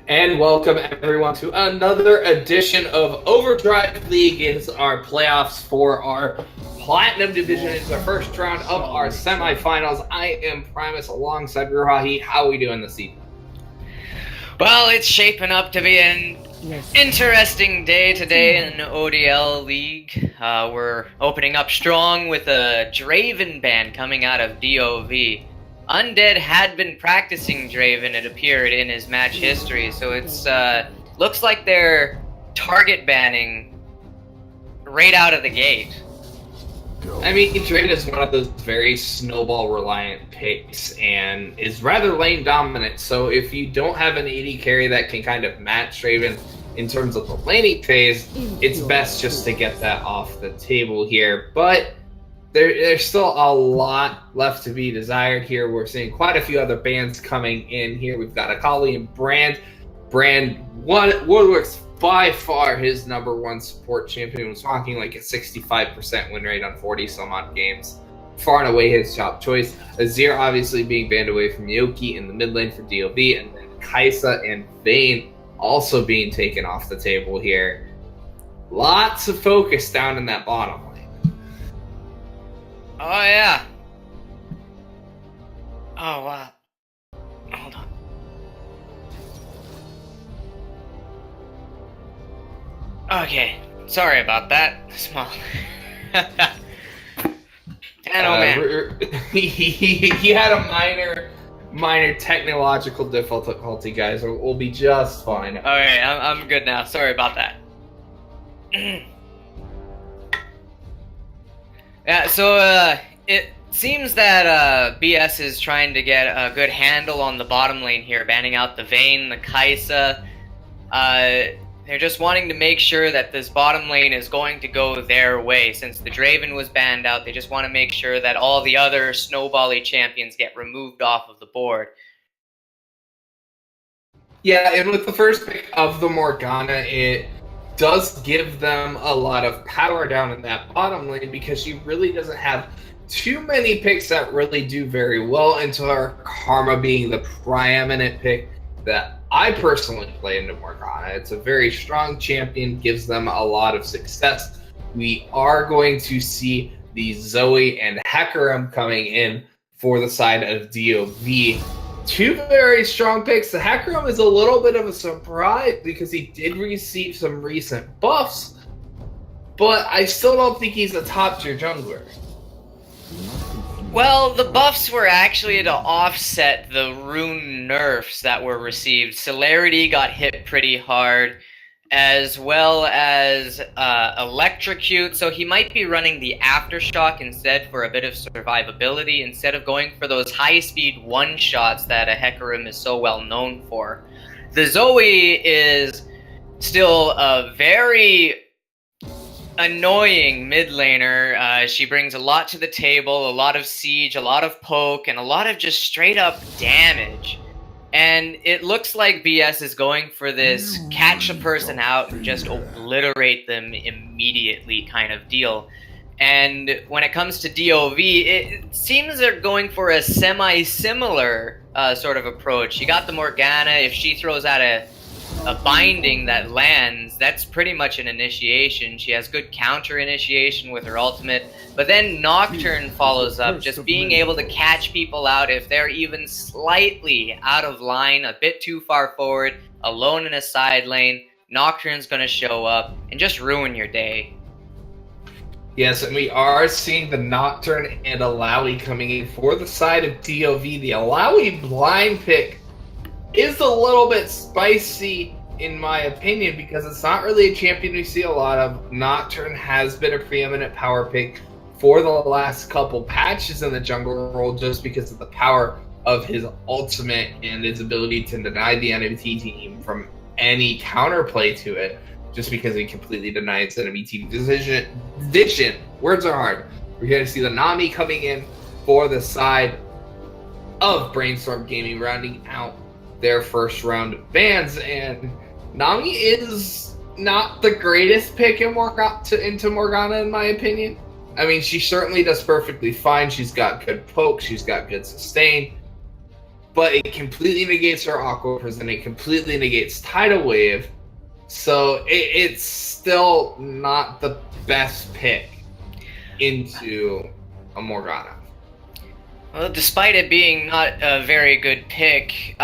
And welcome everyone to another edition of Overdrive League. It's our playoffs for our Platinum Division. It's our first round of our semifinals. I am Primus alongside Ruhahi. How are we doing this evening? Well, it's shaping up to be an interesting day today in ODL League. We're opening up strong with a Draven ban coming out of DoV. Undead had been practicing Draven, it appeared, in his match history, so it's looks like they're target banning right out of the gate. I mean, Draven is one of those very snowball-reliant picks and is rather lane dominant, so if you don't have an AD carry that can kind of match Draven in terms of the laning phase, it's best just to get that off the table here. But there's still a lot left to be desired here. We're seeing quite a few other bans coming in here. We've got Akali and Brand. Woodwick's by far his number one support champion. Was talking like a 65% win rate on 40 some odd games. Far and away his top choice. Azir obviously being banned away from Yoki in the mid lane for DoV, and then Kaisa and Vayne also being taken off the table here. Lots of focus down in that bottom lane. Oh, yeah. Oh, wow. Hold on. Okay. Sorry about that. Small. Man. He had a minor technological difficulty, guys. We'll be just fine. Okay, I'm good now. Sorry about that. Yeah, so it seems that BS is trying to get a good handle on the bottom lane here, banning out the Vayne, the Kaisa. They're just wanting to make sure that this bottom lane is going to go their way. Since the Draven was banned out, they just want to make sure that all the other snowbally champions get removed off of the board. Yeah, and with the first pick of the Morgana, it does give them a lot of power down in that bottom lane because she really doesn't have too many picks that really do very well, into her Karma being the preeminent pick that I personally play into Morgana. It's a very strong champion, gives them a lot of success. We are going to see the Zoe and Hecarim coming in for the side of DoV. Two very strong picks. The Hecarim is a little bit of a surprise because he did receive some recent buffs, but I still don't think he's a top tier jungler. Well, the buffs were actually to offset the rune nerfs that were received. Celerity got hit pretty hard, as well as Electrocute, so he might be running the Aftershock instead for a bit of survivability, instead of going for those high-speed one-shots that a Hecarim is so well known for. The Zoe is still a very annoying mid laner. She brings a lot to the table, a lot of siege, a lot of poke, and a lot of just straight-up damage. And it looks like BS is going for this catch a person out and just obliterate them immediately kind of deal. And when it comes to DoV, it seems they're going for a semi-similar sort of approach. You got the Morgana. If she throws out a binding that lands, that's pretty much an initiation. She has good counter initiation with her ultimate, but then Nocturne follows up, just being able to catch people out if they're even slightly out of line, a bit too far forward, alone in a side lane. Nocturne's gonna show up and just ruin your day. Yes, and we are seeing the Nocturne and Alawi coming in for the side of DoV. The Alawi blind pick is a little bit spicy in my opinion because it's not really a champion we see a lot of. Nocturne has been a preeminent power pick for the last couple patches in the jungle role just because of the power of his ultimate and his ability to deny the enemy team from any counterplay to it, just because he completely denies enemy team vision. Words are hard. We're going to see the Nami coming in for the side of Brainstorm Gaming, rounding out their first round of bans, and Nami is not the greatest pick into Morgana in my opinion. I mean, she certainly does perfectly fine. She's got good poke, she's got good sustain, but it completely negates her Aqua Prison. It completely negates Tidal Wave. So it's still not the best pick into a Morgana. Well, despite it being not a very good pick,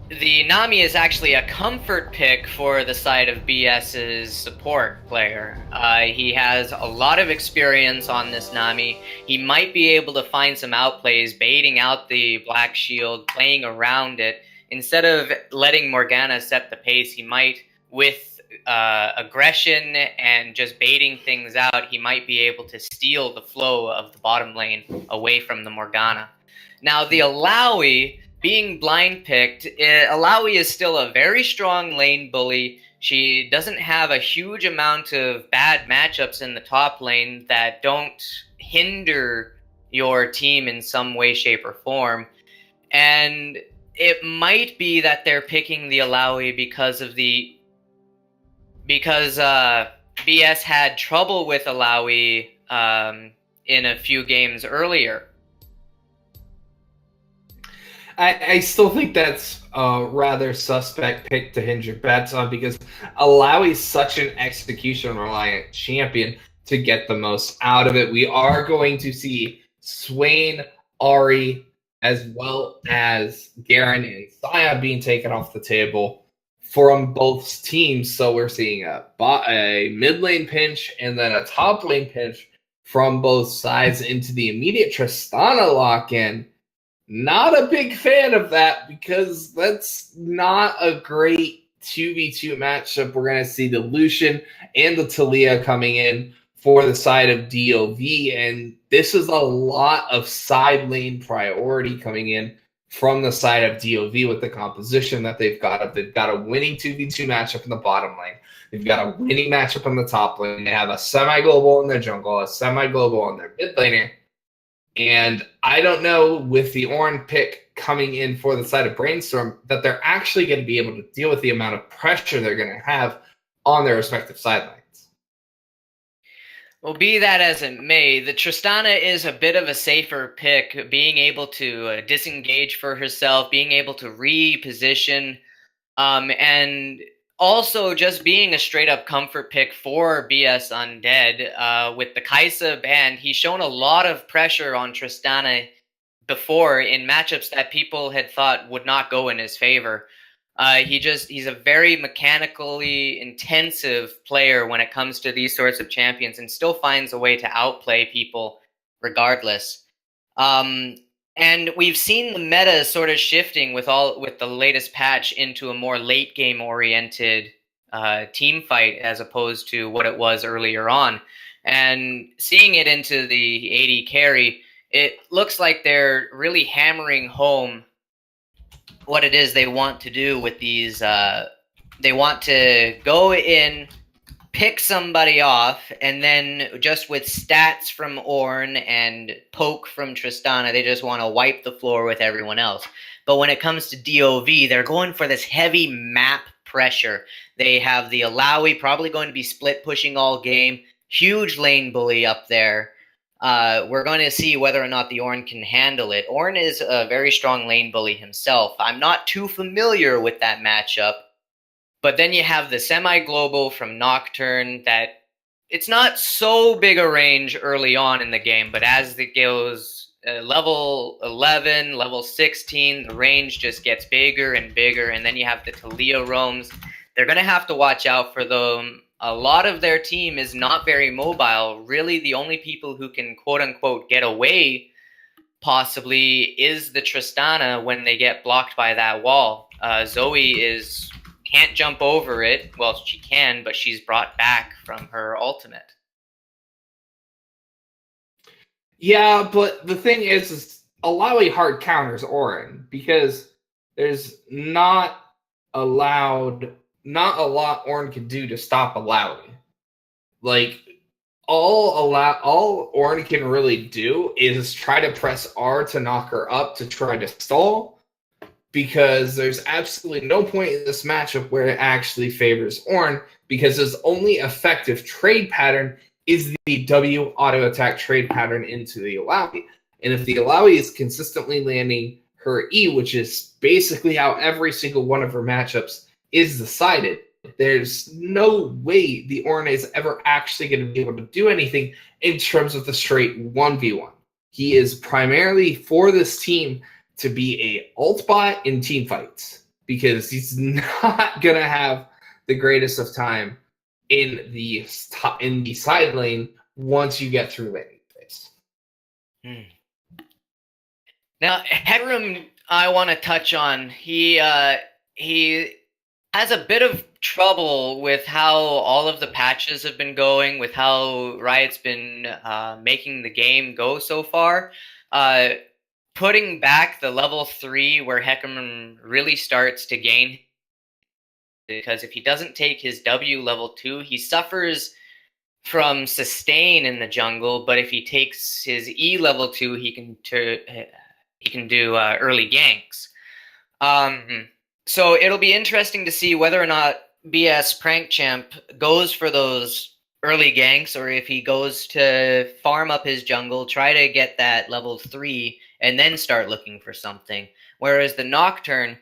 the Nami is actually a comfort pick for the side of BS's support player. He has a lot of experience on this Nami. He might be able to find some outplays, baiting out the Black Shield, playing around it. Instead of letting Morgana set the pace, he might, with aggression and just baiting things out, he might be able to steal the flow of the bottom lane away from the Morgana. Now, the Alawi, being blind picked, Alawi is still a very strong lane bully. She doesn't have a huge amount of bad matchups in the top lane that don't hinder your team in some way, shape, or form. And it might be that they're picking the Alawi because BS had trouble with Alawi in a few games earlier. I still think that's a rather suspect pick to hinge your bets on, because Alawi's such an execution-reliant champion to get the most out of it. We are going to see Swain, Ari, as well as Garen and Saya being taken off the table from both teams. So we're seeing a mid lane pinch and then a top lane pinch from both sides into the immediate Tristana lock-in. Not a big fan of that, because that's not a great 2v2 matchup. We're going to see the Lucian and the Talia coming in for the side of DoV, and this is a lot of side lane priority coming in from the side of DoV with the composition that they've got. They've got a winning 2v2 matchup in the bottom lane. They've got a winning matchup in the top lane. They have a semi-global in their jungle, a semi-global in their mid laner. And I don't know, with the Ornn pick coming in for the side of Brainstorm, that they're actually going to be able to deal with the amount of pressure they're going to have on their respective sidelines. Well, be that as it may, the Tristana is a bit of a safer pick, being able to disengage for herself, being able to reposition, and also just being a straight-up comfort pick for BS Undead. With the Kaisa ban, he's shown a lot of pressure on Tristana before in matchups that people had thought would not go in his favor. He's a very mechanically intensive player when it comes to these sorts of champions, and still finds a way to outplay people regardless. And we've seen the meta sort of shifting with the latest patch into a more late game oriented team fight, as opposed to what it was earlier on. And seeing it into the AD carry, it looks like they're really hammering home what it is they want to do with these. They want to go in, pick somebody off, and then just with stats from Ornn and poke from Tristana, they just want to wipe the floor with everyone else. But when it comes to DoV, they're going for this heavy map pressure. They have the Alawi probably going to be split pushing all game. Huge lane bully up there. We're going to see whether or not the Ornn can handle it. Ornn is a very strong lane bully himself. I'm not too familiar with that matchup. But then you have the semi-global from Nocturne that it's not so big a range early on in the game, but as it goes level 11, level 16, the range just gets bigger and bigger. And then you have the Talia roams. They're going to have to watch out for them. A lot of their team is not very mobile. Really, the only people who can quote-unquote get away possibly is the Tristana when they get blocked by that wall. Zoe can't jump over it. Well, she can, but she's brought back from her ultimate. Yeah, but the thing is Alawi hard counters Ornn, because there's not a lot Ornn can do to stop Alawi. Like, all Ornn can really do is try to press R to knock her up to try to stall, because there's absolutely no point in this matchup where it actually favors Ornn, because his only effective trade pattern is the W auto attack trade pattern into the Alawi. And if the Alawi is consistently landing her E, which is basically how every single one of her matchups is decided. There's no way the Orne is ever actually going to be able to do anything in terms of the straight 1v1. He is primarily for this team to be a ult bot in team fights because he's not going to have the greatest of time in the side lane once you get through laning phase. Now, Hecarim, I want to touch on. He has a bit of trouble with how all of the patches have been going, with how Riot's been making the game go so far. Putting back the level 3 where Hecarim really starts to gain, because if he doesn't take his W level 2, he suffers from sustain in the jungle, but if he takes his E level 2, he can do early ganks. So it'll be interesting to see whether or not BS Prank Champ goes for those early ganks, or if he goes to farm up his jungle, try to get that level 3, and then start looking for something. Whereas the Nocturne,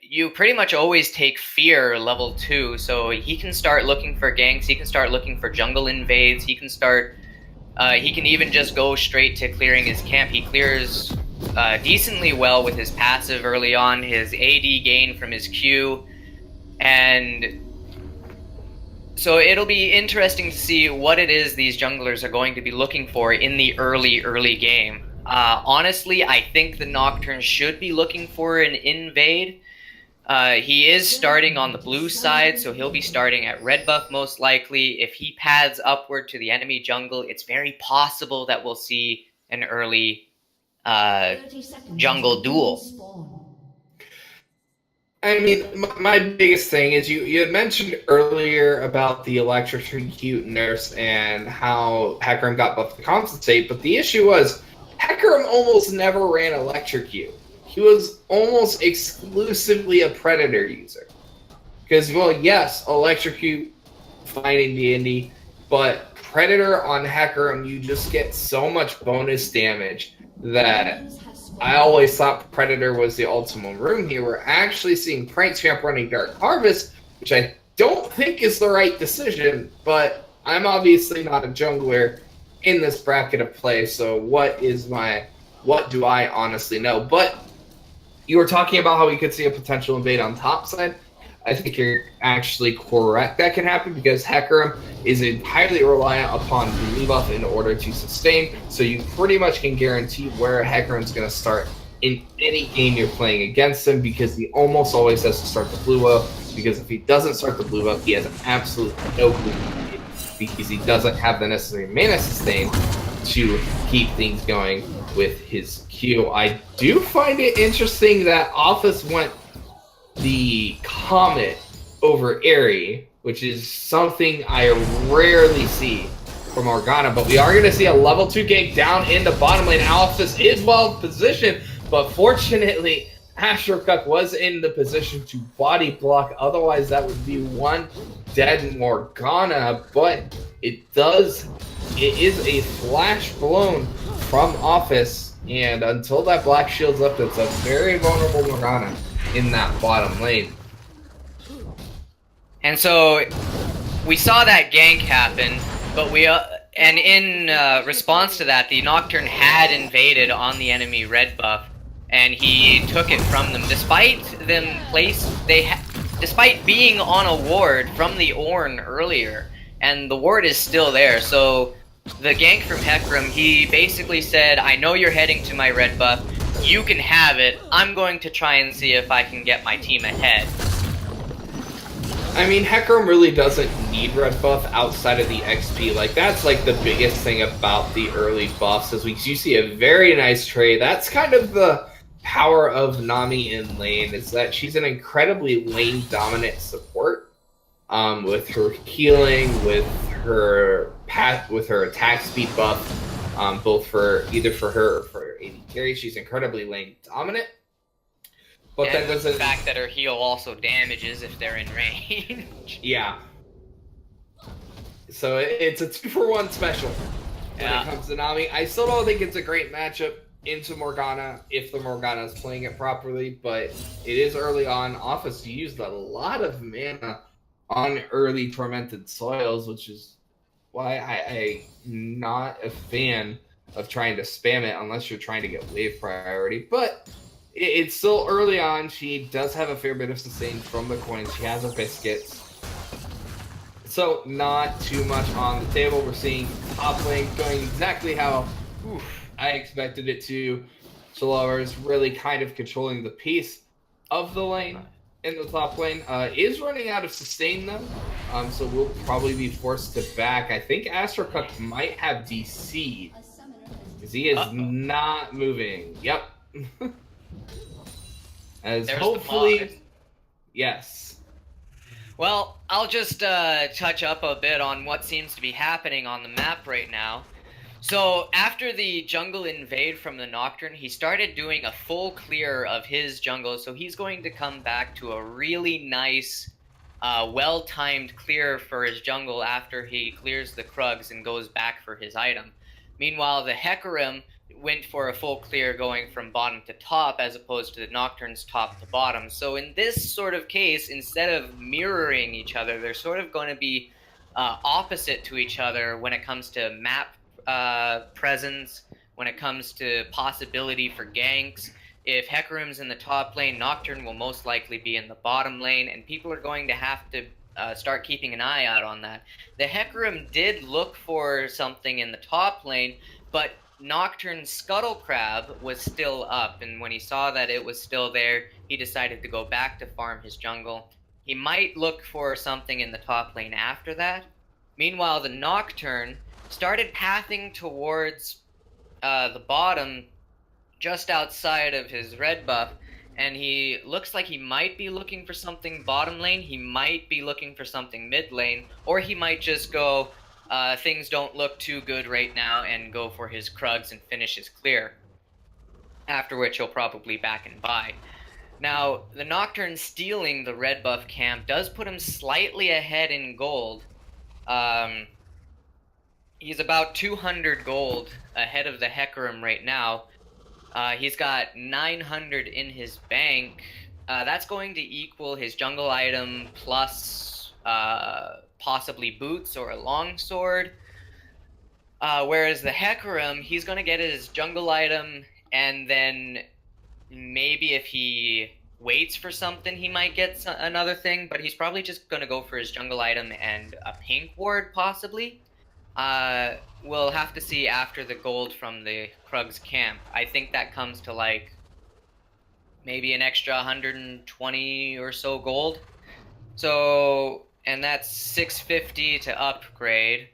you pretty much always take Fear level 2, so he can start looking for ganks, he can start looking for jungle invades, he can even just go straight to clearing his camp. He clears decently well with his passive early on, his AD gain from his Q, and so it'll be interesting to see what it is these junglers are going to be looking for in the early game. Honestly, I think the Nocturne should be looking for an invade. He is starting on the blue side, so he'll be starting at red buff most likely. If he pads upward to the enemy jungle, it's very possible that we'll see an early jungle duel. I mean, my biggest thing is you had mentioned earlier about the electrocute nurse and how Hecarim got buffed to compensate, but the issue was Hecarim almost never ran electrocute. He was almost exclusively a Predator user. Because, well, yes, electrocute, fine in D&D, but Predator on Hecarim, you just get so much bonus damage that I always thought Predator was the ultimate room here. We're actually seeing Prank Champ running Dark Harvest, which I don't think is the right decision, but I'm obviously not a jungler in this bracket of play, so what do I honestly know? But you were talking about how we could see a potential invade on top side. I think you're actually correct. That can happen because Hecarim is entirely reliant upon the debuff in order to sustain. So you pretty much can guarantee where Hecarim's going to start in any game you're playing against him, because he almost always has to start the blue buff. Because if he doesn't start the blue buff, he has absolutely no blue buff, because he doesn't have the necessary mana sustain to keep things going with his Q. I do find it interesting that Office went the Comet over Airy, which is something I rarely see from Morgana, but we are going to see a level 2 gank down in the bottom lane. Office is well positioned, but fortunately Astrocuck was in the position to body block, otherwise that would be one dead Morgana, but it is a flash blown from Office, and until that black shield's up, it's a very vulnerable Morgana in that bottom lane. And so we saw that gank happen, but and in response to that, the Nocturne had invaded on the enemy red buff, and he took it from them, despite despite being on a ward from the Ornn earlier, and the ward is still there. So the gank from Hecarim, he basically said, I know you're heading to my red buff, you can have it, I'm going to try and see if I can get my team ahead. I mean, Hecarim really doesn't need red buff outside of the XP. Like, that's like the biggest thing about the early buffs, is you see a very nice trade. That's kind of the power of Nami in lane, is that she's an incredibly lane dominant support, with her healing, with her attack speed buff, both for her or for AD carry. She's incredibly lane dominant. But and that doesn't. The fact that her heal also damages if they're in range. Yeah. So it's a 2-for-1 special when it comes to Nami. I still don't think it's a great matchup into Morgana if the Morgana is playing it properly, but it is early on. Office used a lot of mana on early Tormented Soils, which is why I'm not a fan of trying to spam it unless you're trying to get wave priority. But it's still early on. She does have a fair bit of sustain from the coins. She has her biscuits. So not too much on the table. We're seeing top lane going exactly how I expected it to. Shalawar is really kind of controlling the pace of the lane in the top lane. Is running out of sustain though, so we'll probably be forced to back. I think Astrocook might have DC because he is not moving. Yep. As There's hopefully, yes. Well, I'll just touch up a bit on what seems to be happening on the map right now. So after the jungle invade from the Nocturne, he started doing a full clear of his jungle, so he's going to come back to a really nice, well-timed clear for his jungle after he clears the Krugs and goes back for his item. Meanwhile, the Hecarim went for a full clear going from bottom to top as opposed to the Nocturne's top to bottom. So in this sort of case, instead of mirroring each other, they're sort of going to be opposite to each other when it comes to map presence, when it comes to possibility for ganks. If Hecarim's in the top lane, Nocturne will most likely be in the bottom lane, and people are going to have to start keeping an eye out on that. The Hecarim did look for something in the top lane, but Nocturne's Scuttle Crab was still up, and when he saw that it was still there, he decided to go back to farm his jungle. He might look for something in the top lane after that. Meanwhile, the Nocturne started pathing towards the bottom just outside of his red buff, and he looks like he might be looking for something bottom lane, he might be looking for something mid lane, or he might just go, things don't look too good right now, and go for his Krugs and finish his clear. After which he'll probably back and buy. Now, the Nocturne stealing the red buff camp does put him slightly ahead in gold. He's about 200 gold ahead of the Hecarim right now. He's got 900 in his bank. That's going to equal his jungle item plus possibly boots or a longsword. Whereas the Hecarim, he's going to get his jungle item, and then maybe if he waits for something, he might get another thing, but he's probably just going to go for his jungle item and a pink ward, possibly. We'll have to see after the gold from the Krug's camp. I think that comes to like maybe an extra 120 or so gold. So, and that's 650 to upgrade.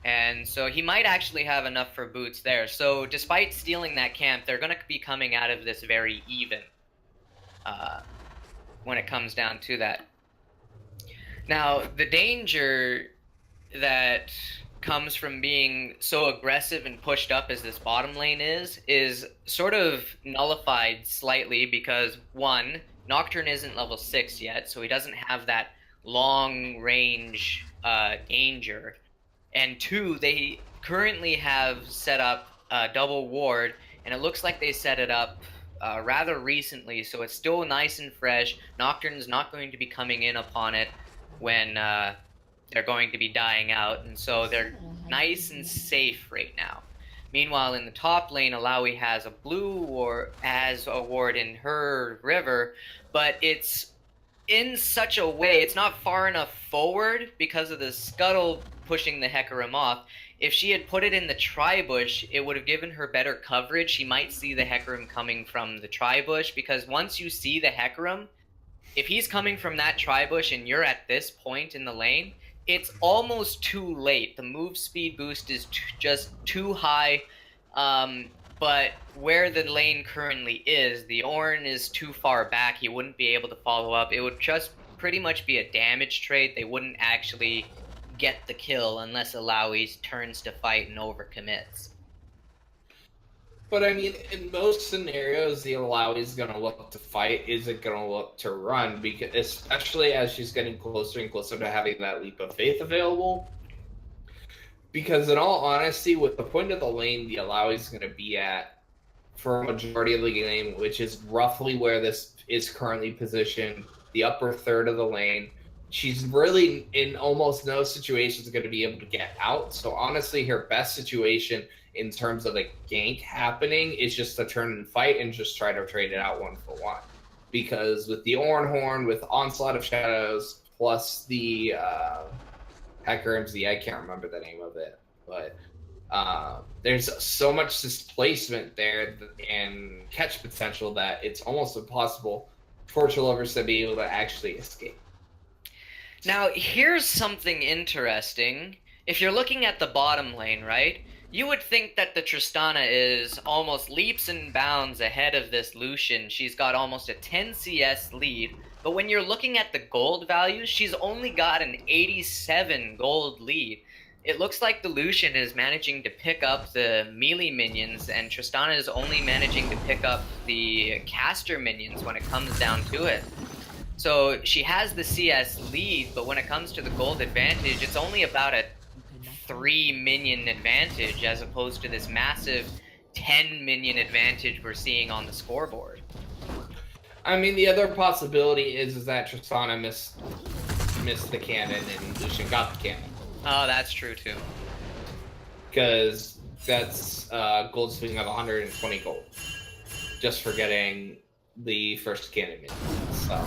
And so he might actually have enough for boots there. So despite stealing that camp, they're going to be coming out of this very even when it comes down to that. Now, the danger that comes from being so aggressive and pushed up as this bottom lane is sort of nullified slightly because, one, Nocturne isn't level 6 yet, so he doesn't have that long-range danger. And two, they currently have set up double ward, and it looks like they set it up rather recently, so it's still nice and fresh. Nocturne's not going to be coming in upon it when they're going to be dying out, and so they're nice and safe right now. Meanwhile, in the top lane, Alawi has a blue or has a ward in her river, but it's in such a way, it's not far enough forward because of the scuttle pushing the Hecarim off. If she had put it in the tri-bush, it would have given her better coverage. She might see the Hecarim coming from the tri-bush, because once you see the Hecarim, if he's coming from that tri-bush and you're at this point in the lane, it's almost too late. The move speed boost is just too high, but where the lane currently is, the Ornn is too far back. He wouldn't be able to follow up. It would just pretty much be a damage trade. They wouldn't actually get the kill unless Alawi turns to fight and overcommits. But I mean, in most scenarios, the Alawi is going to look to fight, isn't going to look to run, because especially as she's getting closer and closer to having that leap of faith available. Because in all honesty, with the point of the lane the Alawi is going to be at for a majority of the game, which is roughly where this is currently positioned, the upper third of the lane. She's really in almost no situations going to be able to get out. So honestly, her best situation in terms of a gank happening is just to turn and fight and just try to trade it out 1-for-1. Because with the Ornhorn, with Onslaught of Shadows, plus the Hacker MZ, I can't remember the name of it, but there's so much displacement there and catch potential that it's almost impossible for Lovers to be able to actually escape. Now, here's something interesting. If you're looking at the bottom lane, right, you would think that the Tristana is almost leaps and bounds ahead of this Lucian. She's got almost a 10 CS lead, but when you're looking at the gold values, she's only got an 87 gold lead. It looks like the Lucian is managing to pick up the melee minions, and Tristana is only managing to pick up the caster minions when it comes down to it. So she has the CS lead, but when it comes to the gold advantage, it's only about a 3 minion advantage as opposed to this massive 10 minion advantage we're seeing on the scoreboard. I mean, the other possibility is that Tristana missed the cannon and Lucian got the cannon. Oh, that's true too. Because that's gold swing of 120 gold. Just for getting the first cannon minion. So...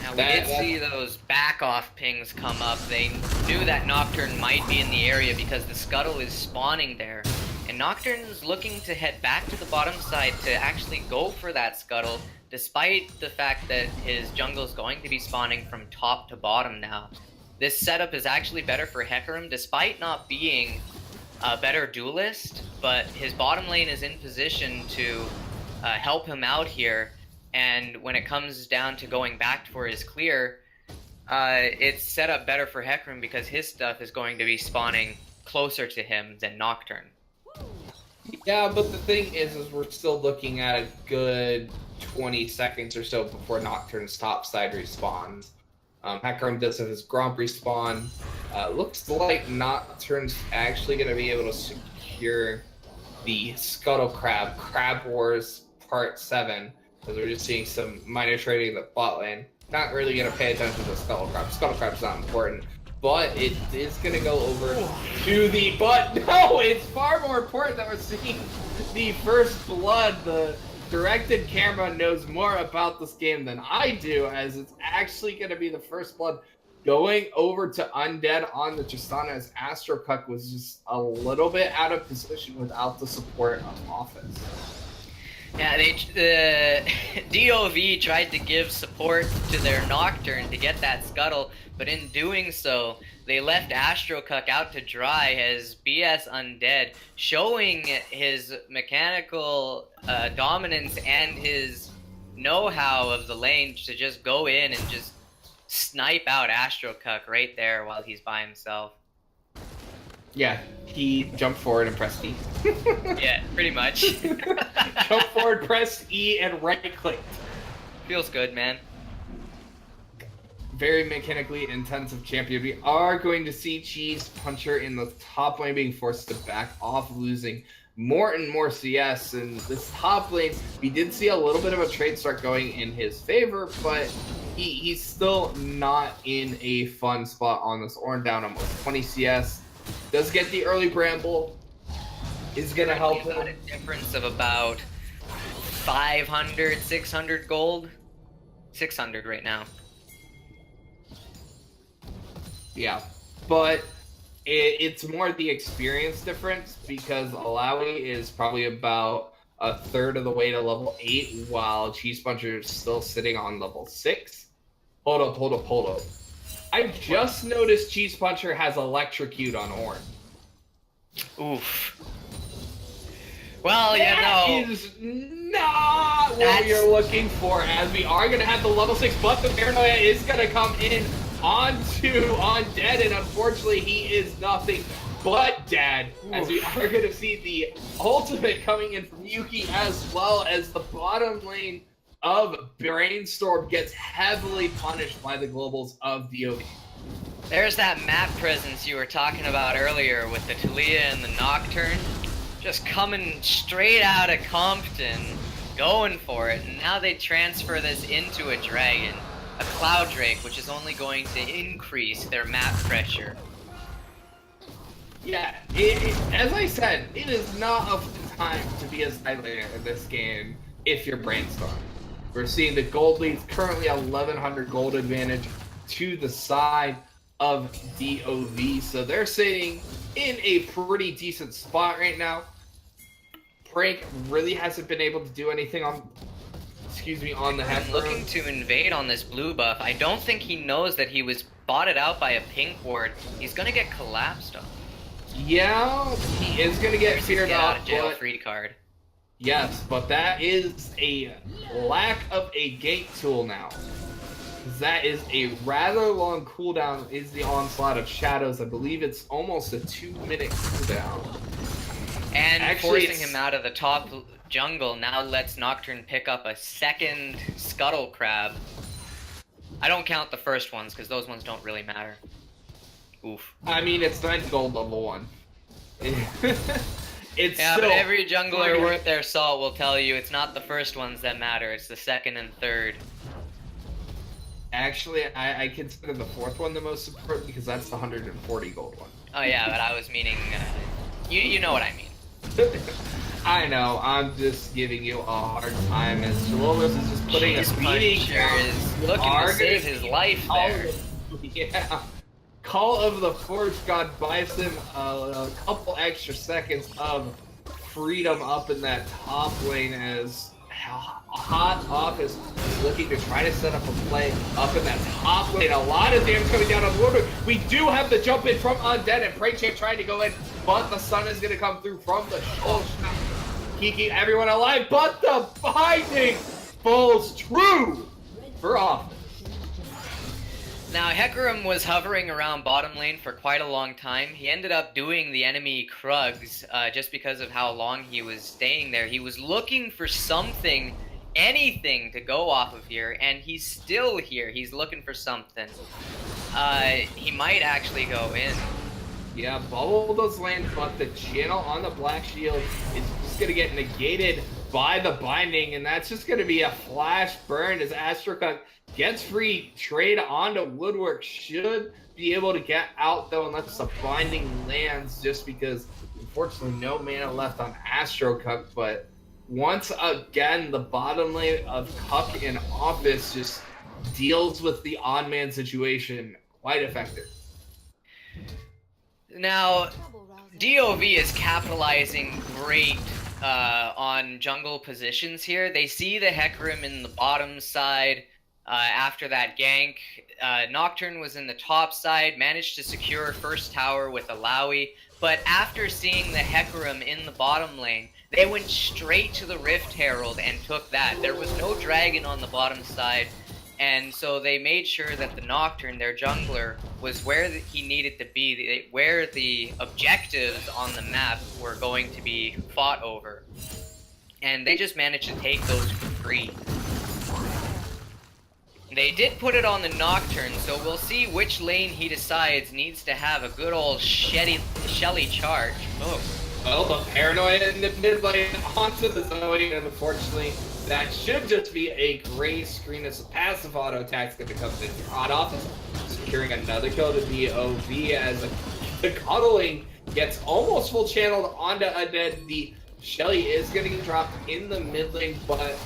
Now, we did see those back-off pings come up. They knew that Nocturne might be in the area because the Scuttle is spawning there. And Nocturne's looking to head back to the bottom side to actually go for that Scuttle, despite the fact that his jungle is going to be spawning from top to bottom now. This setup is actually better for Hecarim, despite not being a better duelist, but his bottom lane is in position to help him out here. And when it comes down to going back for his clear, it's set up better for Hecarim because his stuff is going to be spawning closer to him than Nocturne. Yeah, but the thing is we're still looking at a good 20 seconds or so before Nocturne's top side respawns. Hecarim does have his Gromp respawn. Looks like Nocturne's actually going to be able to secure the Scuttle Crab Wars Part 7. Because we're just seeing some minor trading in the bot lane. Not really going to pay attention to the Scuttle Crab. Scuttle Crab's not important. But it is going to go over to the... But no, it's far more important that we're seeing the first blood. The directed camera knows more about this game than I do, as it's actually going to be the first blood going over to Undead on the Tristana, as Astrocuck was just a little bit out of position without the support of Office. Yeah, the DoV tried to give support to their Nocturne to get that Scuttle, but in doing so, they left Astrocuck out to dry as BS Undead, showing his mechanical dominance and his know-how of the lane to just go in and just snipe out Astrocuck right there while he's by himself. Yeah, he jumped forward and pressed E. Yeah, pretty much. Jump forward, press E, and right-clicked. Feels good, man. Very mechanically intensive champion. We are going to see Cheese Puncher in the top lane being forced to back off, losing more and more CS. And this top lane, we did see a little bit of a trade start going in his favor, but he's still not in a fun spot on this Ornn, down almost 20 CS. Does get the early Bramble. Is going to help him. A difference of about 500, 600 gold. 600 right now. Yeah, but it's more the experience difference because Alawi is probably about a third of the way to level 8 while Cheese Puncher is still sitting on level 6. Hold up. I just noticed Cheese Puncher has Electrocute on Ornn. Oof. Well, That is not what you're looking for, as we are going to have the level 6, but the Paranoia is going to come in onto Undead, and unfortunately he is nothing but dead, as we are going to see the ultimate coming in from Yuki, as well as the bottom lane of Brainstorm gets heavily punished by the globals of DoV. There's that map presence you were talking about earlier with the Talia and the Nocturne. just coming straight out of Compton, going for it, and now they transfer this into a dragon, a Cloud Drake, which is only going to increase their map pressure. Yeah, as I said, it is not a fun time to be a side laner in this game if you're Brainstorm. We're seeing the gold leads currently 1100 gold advantage to the side of DoV, so they're sitting in a pretty decent spot right now. Prank really hasn't been able to do anything on, on the head. Looking to invade on this blue buff. I don't think he knows that he was botted out by a pink ward. He's gonna get collapsed on. Yeah, he is gonna get feared out up. of jail free card. Yes, but that is a lack of a gate tool now. That is a rather long cooldown, is the Onslaught of Shadows. I believe it's almost a 2-minute cooldown. And Actually, forcing him out of the top jungle now lets Nocturne pick up a second Scuttle Crab. I don't count the first ones, because those ones don't really matter. Oof. I mean, it's 9 gold level 1. It's yeah, still but every jungler worth their salt will tell you it's not the first ones that matter, it's the second and third. Actually, I consider the fourth one the most important because that's the 140 gold one. Oh yeah, but I was meaning, you know what I mean. I know, I'm just giving you a hard time as Jalolos is just putting a beating is looking to save his life there. Yeah. Call of the Forge God buys him a couple extra seconds of freedom up in that top lane as Hot Office is looking to try to set up a play up in that top lane. A lot of damage coming down on Woodward. We do have the jump in from Undead and Preychamp trying to go in, but the sun is going to come through from the shoulder. Keeping everyone alive, but the binding falls true for Office. Now, Hecarim was hovering around bottom lane for quite a long time. He ended up doing the enemy Krugs just because of how long he was staying there. He was looking for something, anything to go off of here, and he's still here. He's looking for something. He might actually go in. Yeah, Bubble does land, but the channel on the Black Shield is just going to get negated by the binding, and that's just going to be a flash burn as Astrocut gets free. Trade onto Woodwork should be able to get out, though, unless the binding lands, just because, unfortunately, no mana left on Astrocut. But once again, the bottom lane of Cuck in Office just deals with the odd-man situation quite effective. Now, DoV is capitalizing great on jungle positions here. They see the Hecarim in the bottom side after that gank. Nocturne was in the top side, managed to secure first tower with a Lowy, but after seeing the Hecarim in the bottom lane, they went straight to the Rift Herald and took that. There was no dragon on the bottom side, and so they made sure that the Nocturne, their jungler, was where he needed to be, where the objectives on the map were going to be fought over. And they just managed to take those for free. They did put it on the Nocturne, so we'll see which lane he decides needs to have a good old Shelly charge. Oh. Well, the Paranoia in the mid lane onto the Zoe, and unfortunately, that should just be a gray screen as a passive auto attack's going to come in. Hot Office securing another kill to DoV as the cuddling gets almost full channeled onto Undead. The Shelly is going to get dropped in the mid lane, but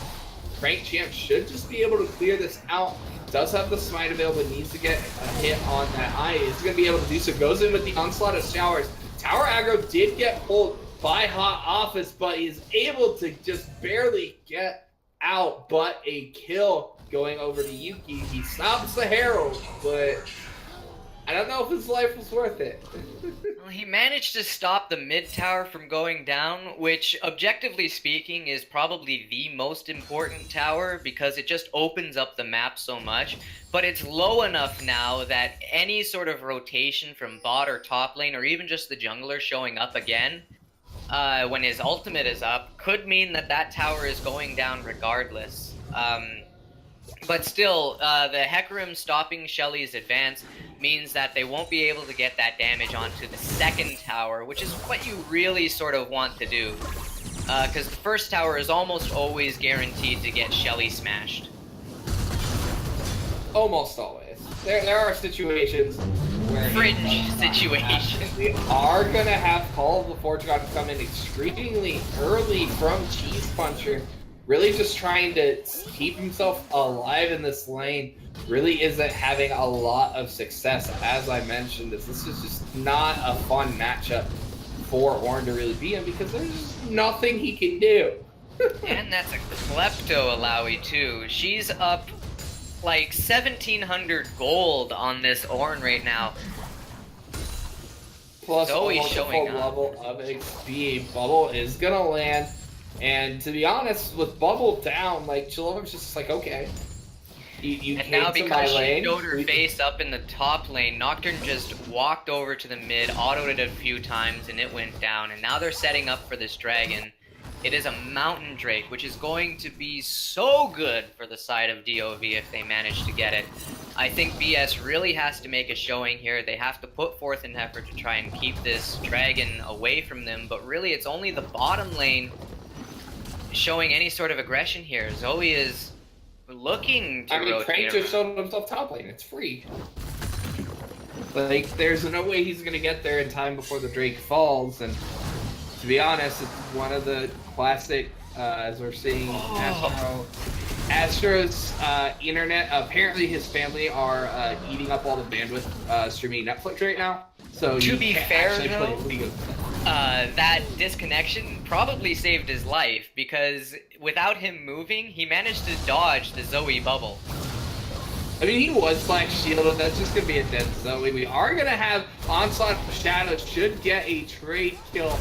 Preychamp should just be able to clear this out. Does have the smite available, needs to get a hit on that eye. Is going to be able to do so. Goes in with the Onslaught of Showers. Tower aggro did get pulled by Hot Office, but he's able to just barely get out. But a kill going over to Yuki. He stops the Herald, but I don't know if his life was worth it. Well, he managed to stop the mid tower from going down, which, objectively speaking, is probably the most important tower because it just opens up the map so much. But it's low enough now that any sort of rotation from bot or top lane, or even just the jungler showing up again when his ultimate is up, could mean that that tower is going down regardless. But still, the Hecarim stopping Shelly's advance means that they won't be able to get that damage onto the second tower, which is what you really sort of want to do. Because the first tower is almost always guaranteed to get Shelly smashed. Almost always. There are situations where... Fringe situations. We are going to have Call of the Fortune come in extremely early from Cheese Puncher. Really just trying to keep himself alive in this lane. Really isn't having a lot of success, as I mentioned. This is just not a fun matchup for Ornn to really be in because there's nothing he can do. And that's a Klepto Alawi too. She's up like 1,700 gold on this Ornn right now. Plus Zoe's a showing level of XP. Bubble is gonna land. And to be honest, with Bubble down, like, Chilova's just like, okay. You and came now to because my she lane. showed her face up in the top lane, Nocturne just walked over to the mid, autoed it a few times, and it went down. And now they're setting up for this dragon. It is a Mountain Drake, which is going to be so good for the side of DoV if they manage to get it. I think BS really has to make a showing here. They have to put forth an effort to try and keep this dragon away from them, but really it's only the bottom lane showing any sort of aggression here. Zoe is looking to rotate Crank just showed himself top lane. It's free. Like, there's no way he's gonna get there in time before the Drake falls, and to be honest, it's one of the classic, as we're seeing, Astro's internet. Apparently his family are eating up all the bandwidth streaming Netflix right now. So to be fair, though, play that disconnection probably saved his life, because without him moving, he managed to dodge the Zoe bubble. I mean, he was Black Shielded. That's just going to be a dead Zoe. We are going to have Onslaught Shadow should get a trade kill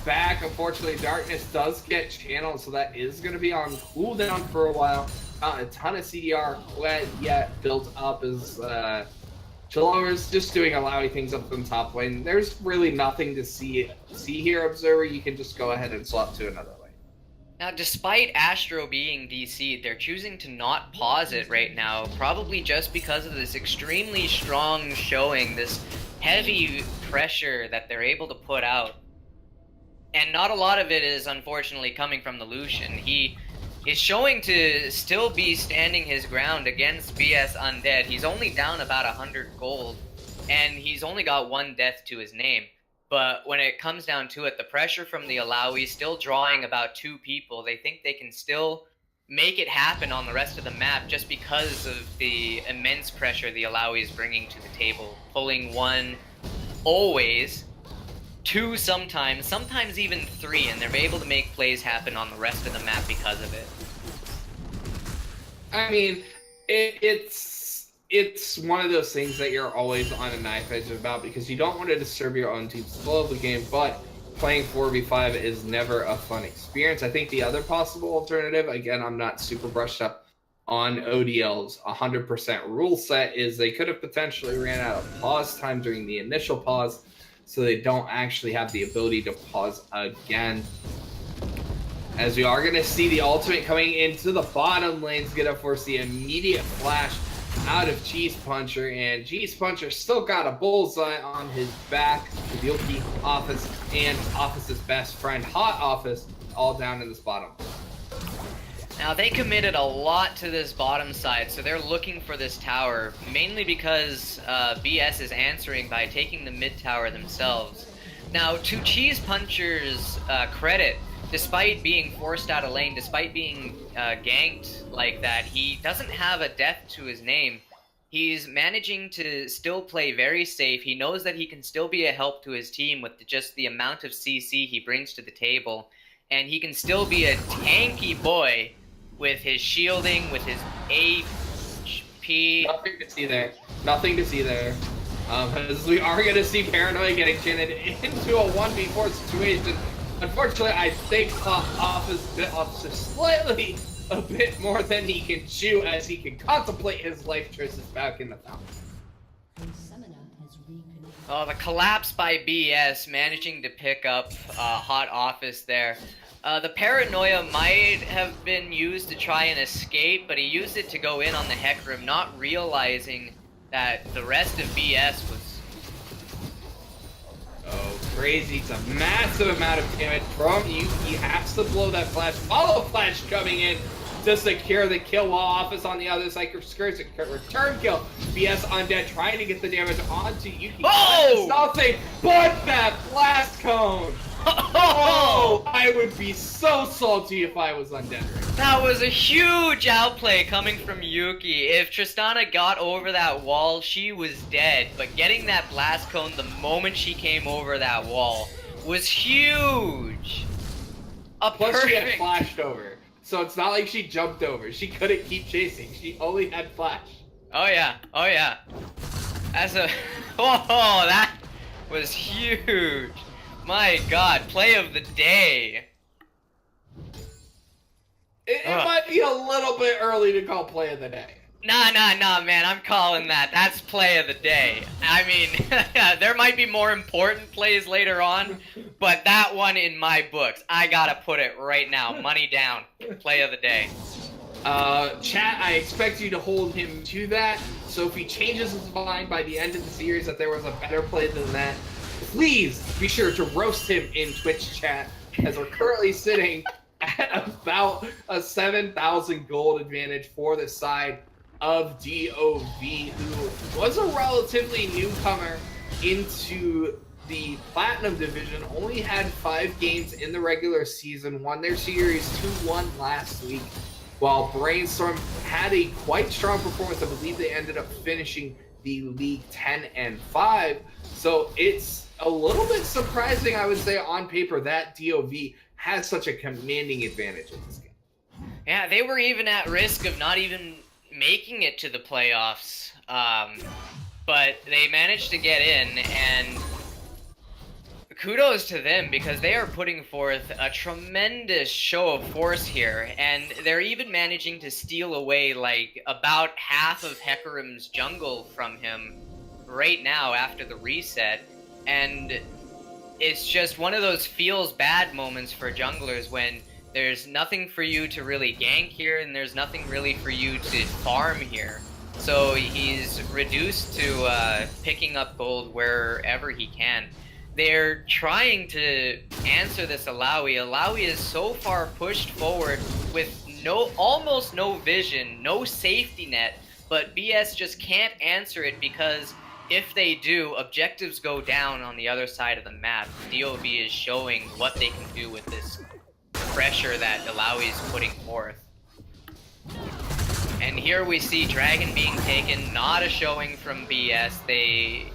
back. Unfortunately, Darkness does get channeled, so that is going to be on cooldown for a while. Not a ton of CDR yet built up as Chilova's just doing Alawi things up in top lane. There's really nothing to see here, Observer. You can just go ahead and swap to another lane. Now, despite Astro being DC'd, they're choosing to not pause it right now, probably just because of this extremely strong showing, this heavy pressure that they're able to put out. And not a lot of it is, unfortunately, coming from the Lucian. He is showing to still be standing his ground against BS Undead. He's only down about 100 gold, and he's only got one death to his name. But when it comes down to it, the pressure from the Alawi still drawing about 2 people. They think they can still make it happen on the rest of the map just because of the immense pressure the Alawi is bringing to the table. Pulling 1 always, 2 sometimes even 3, and they're able to make plays happen on the rest of the map because of it. I mean, it's one of those things that you're always on a knife edge about because you don't want to disturb your own team's flow of the game, but playing 4v5 is never a fun experience. I think the other possible alternative, again, I'm not super brushed up on ODL's 100% rule set, is they could have potentially ran out of pause time during the initial pause, so they don't actually have the ability to pause again. As we are going to see the ultimate coming into the bottom lane's going to force the immediate flash out of Cheese Puncher, and Cheese Puncher still got a bullseye on his back. The Yoki Office and Office's best friend, Hot Office, all down in this bottom. Now, they committed a lot to this bottom side, so they're looking for this tower, mainly because BS is answering by taking the mid tower themselves. Now, to Cheese Puncher's credit, despite being forced out of lane, despite being ganked like that, he doesn't have a death to his name. He's managing to still play very safe. He knows that he can still be a help to his team with just the amount of CC he brings to the table. And he can still be a tanky boy with his shielding, with his HP. Nothing to see there. Nothing to see there. As we are going to see Paranoia getting channeled into a 1v4 situation. Unfortunately, I think Office bit off just slightly a bit more than he can chew as he can contemplate his life choices back in the fountain. Oh, the collapse by BS, managing to pick up Hot Office there. The paranoia might have been used to try and escape, but he used it to go in on the Hecarim, not realizing that the rest of BS was... Oh, crazy. It's a massive amount of damage from you. He has to blow that flash. Follow flash coming in to secure the kill while Office on the other side skirts a return kill. BS Undead trying to get the damage onto Yuki. Oh! Nothing but that blast cone. Oh, I would be so salty if I was Undead right now. That was a huge outplay coming from Yuki. If Tristana got over that wall, she was dead. But getting that blast cone the moment she came over that wall was huge. Plus she had flashed over. So it's not like she jumped over. She couldn't keep chasing. She only had flash. Oh yeah, oh yeah. That's a... Oh, that was huge. My god, play of the day. It might be a little bit early to call play of the day. Nah, man, I'm calling that. That's play of the day. I mean, there might be more important plays later on, but that one in my books, I gotta put it right now. Money down. Play of the day. Chat, I expect you to hold him to that, so if he changes his mind by the end of the series that there was a better play than that, please be sure to roast him in Twitch chat, as we're currently sitting at about a 7,000 gold advantage for the side of DoV, who was a relatively newcomer into the Platinum Division, only had 5 games in the regular season, won their series 2-1 last week, while Brainstorm had a quite strong performance. I believe they ended up finishing the league 10-5, so it's a little bit surprising, I would say, on paper, that DoV has such a commanding advantage in this game. Yeah, they were even at risk of not even making it to the playoffs, but they managed to get in, and kudos to them, because they are putting forth a tremendous show of force here, and they're even managing to steal away like about half of Hecarim's jungle from him right now after the reset. And it's just one of those feels bad moments for junglers when there's nothing for you to really gank here and there's nothing really for you to farm here. So he's reduced to picking up gold wherever he can. They're trying to answer this Alawi. Alawi is so far pushed forward with almost no vision, no safety net, but BS just can't answer it because if they do, objectives go down on the other side of the map. DoV is showing what they can do with this pressure that Alawi is putting forth. And here we see Dragon being taken, not a showing from BS.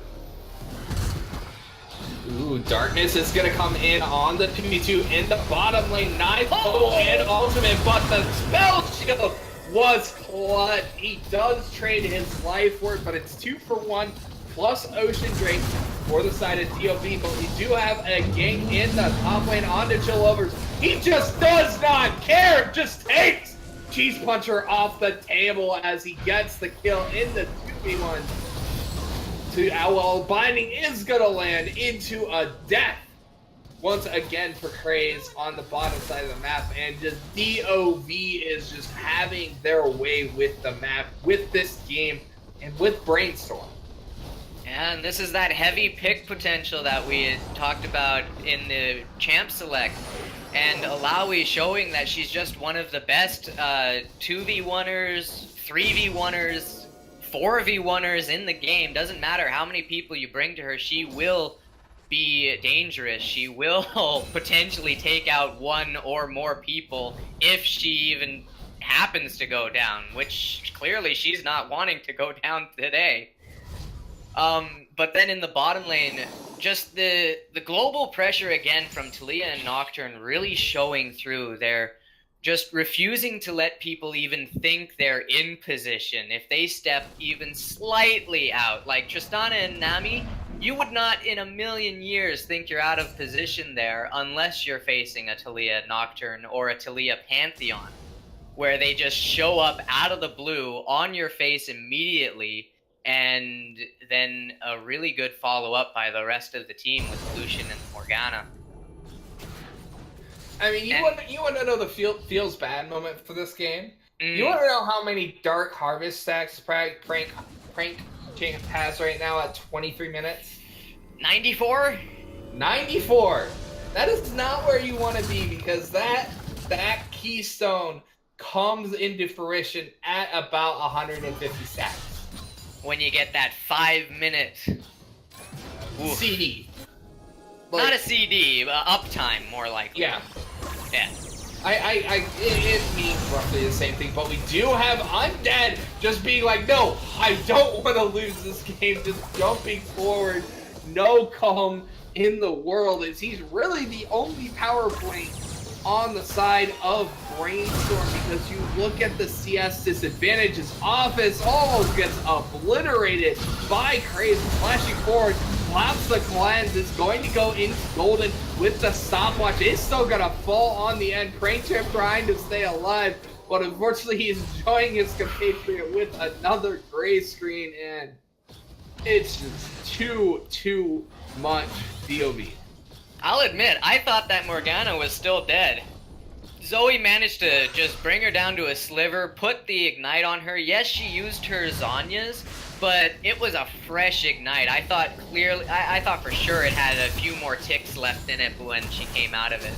Ooh, Darkness is gonna come in on the 2v2 in the bottom lane. Knife and ultimate, but the spell shield was clutch. He does trade his life for it, but it's 2-for-1 plus Ocean Drake for the side of DoV. But we do have a gank in the top lane onto Chillovers. He just does not care, just takes Cheese Puncher off the table as he gets the kill in the 2v1. Well, Binding is going to land into a death once again for Craze on the bottom side of the map, and just DoV is just having their way with the map, with this game, and with Brainstorm. And this is that heavy pick potential that we had talked about in the Champ Select, and Alawi showing that she's just one of the best 2v1ers, 3v1ers, 4v1ers in the game. Doesn't matter how many people you bring to her, she will be dangerous. She will potentially take out one or more people if she even happens to go down, which clearly she's not wanting to go down today. But then in the bottom lane, just the global pressure again from Taliyah and Nocturne really showing through. They're just refusing to let people even think they're in position. If they step even slightly out, like Tristana and Nami, you would not in a million years think you're out of position there unless you're facing a Taliyah Nocturne or a Taliyah Pantheon, where they just show up out of the blue on your face immediately, and then a really good follow-up by the rest of the team with Lucian and Morgana. I mean, you want to know the feels bad moment for this game? You want to know how many Dark Harvest stacks Prank Champ has right now at 23 minutes? 94? 94! That is not where you want to be, because that keystone comes into fruition at about 150 stacks. When you get that 5-minute CD. Not a CD, uptime, more likely. Yeah. Yeah. It means roughly the same thing, but we do have Undead just being like, no, I don't want to lose this game, just jumping forward, no calm in the world, as he's really the only power point on the side of Brainstorm, because you look at the CS disadvantage, his office almost gets obliterated by Craze, flashing forward, slaps the cleanse, is going to go into Golden with the stopwatch, it's still gonna fall on the end, Prank Champ trying to stay alive, but unfortunately he's enjoying his compatriot with another gray screen, and it's just too much DoV. I'll admit, I thought that Morgana was still dead. Zoe managed to just bring her down to a sliver, put the ignite on her. Yes, she used her Zhonya's, but it was a fresh ignite. I thought for sure it had a few more ticks left in it when she came out of it.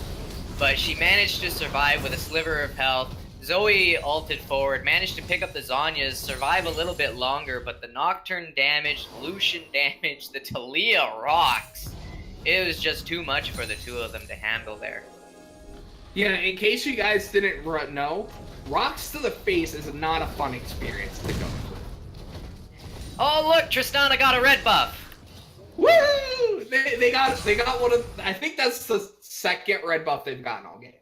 But she managed to survive with a sliver of health. Zoe ulted forward, managed to pick up the Zhonya's, survive a little bit longer, but the Nocturne damage, Lucian damage, the Talia rocks. It was just too much for the two of them to handle there. Yeah, in case you guys didn't know, rocks to the face is not a fun experience to go through. Oh look, Tristana got a red buff. Woo! They got one of. I think that's the second red buff they've gotten all game.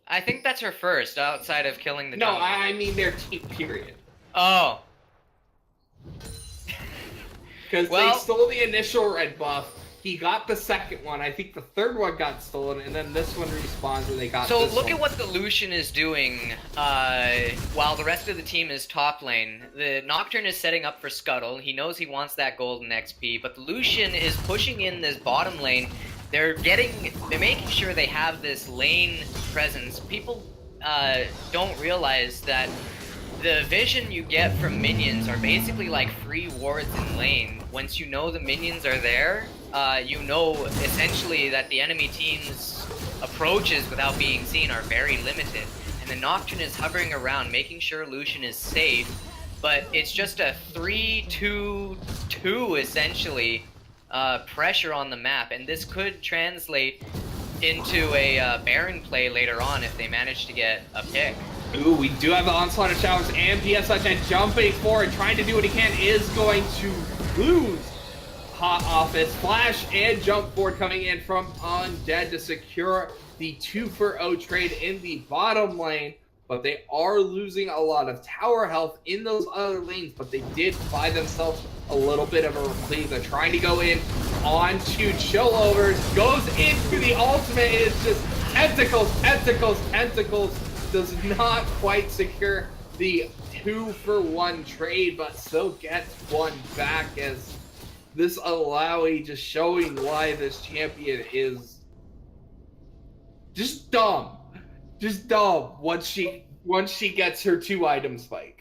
I think that's her first, outside of killing the. No, jungle. I mean their team. Period. Oh. Because they stole the initial red buff. He got the second one. I think the third one got stolen, and then this one respawns and they got So this look one. at what the Lucian is doing while the rest of the team is top lane. The Nocturne is setting up for Scuttle. He knows he wants that golden XP, but the Lucian is pushing in this bottom lane. They're making sure they have this lane presence. People don't realize that the vision you get from minions are basically like free wards in lane. Once you know the minions are there, you know essentially that the enemy team's approaches without being seen are very limited. And the Nocturne is hovering around, making sure Lucian is safe, but it's just a 3-2-2 essentially pressure on the map, and this could translate into a Baron play later on if they manage to get a pick. Ooh, we do have the onslaught of showers, and PS Sunshine jumping forward, trying to do what he can, is going to lose Hot Office. Flash and jump forward coming in from Undead to secure the 2-for-0 trade in the bottom lane, but they are losing a lot of tower health in those other lanes, but they did buy themselves a little bit of a reprieve. They're trying to go in onto Chillovers, goes into the ultimate, it's just tentacles, does not quite secure the 2-for-1 trade, but still gets one back, as this Alawi just showing why this champion is just dumb. Just dumb once she gets her 2-item spike.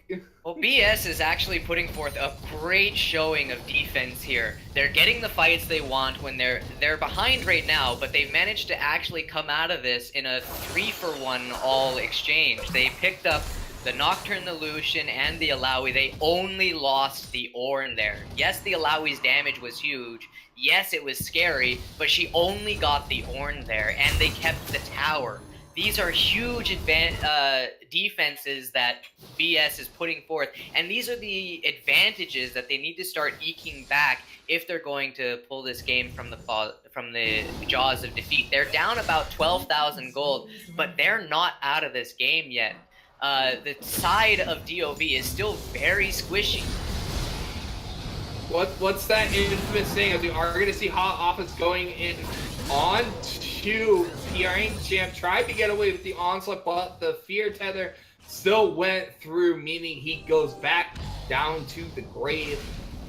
Well, BS is actually putting forth a great showing of defense here. They're getting the fights they want when they're behind right now, but they've managed to actually come out of this in a 3-for-1 all exchange. They picked up the Nocturne, the Lucian, and the Alawi. They only lost the Ornn there. Yes, the Alawi's damage was huge. Yes, it was scary, but she only got the Ornn there, and they kept the tower. These are huge defenses that BS is putting forth, and these are the advantages that they need to start eking back if they're going to pull this game from the jaws of defeat. They're down about 12,000 gold, but they're not out of this game yet. The side of DoV is still very squishy. What's that infamous thing? We are going to see Hot Office going in on to Prank Champ. Tried to get away with the onslaught, but the fear tether still went through, meaning he goes back down to the grave.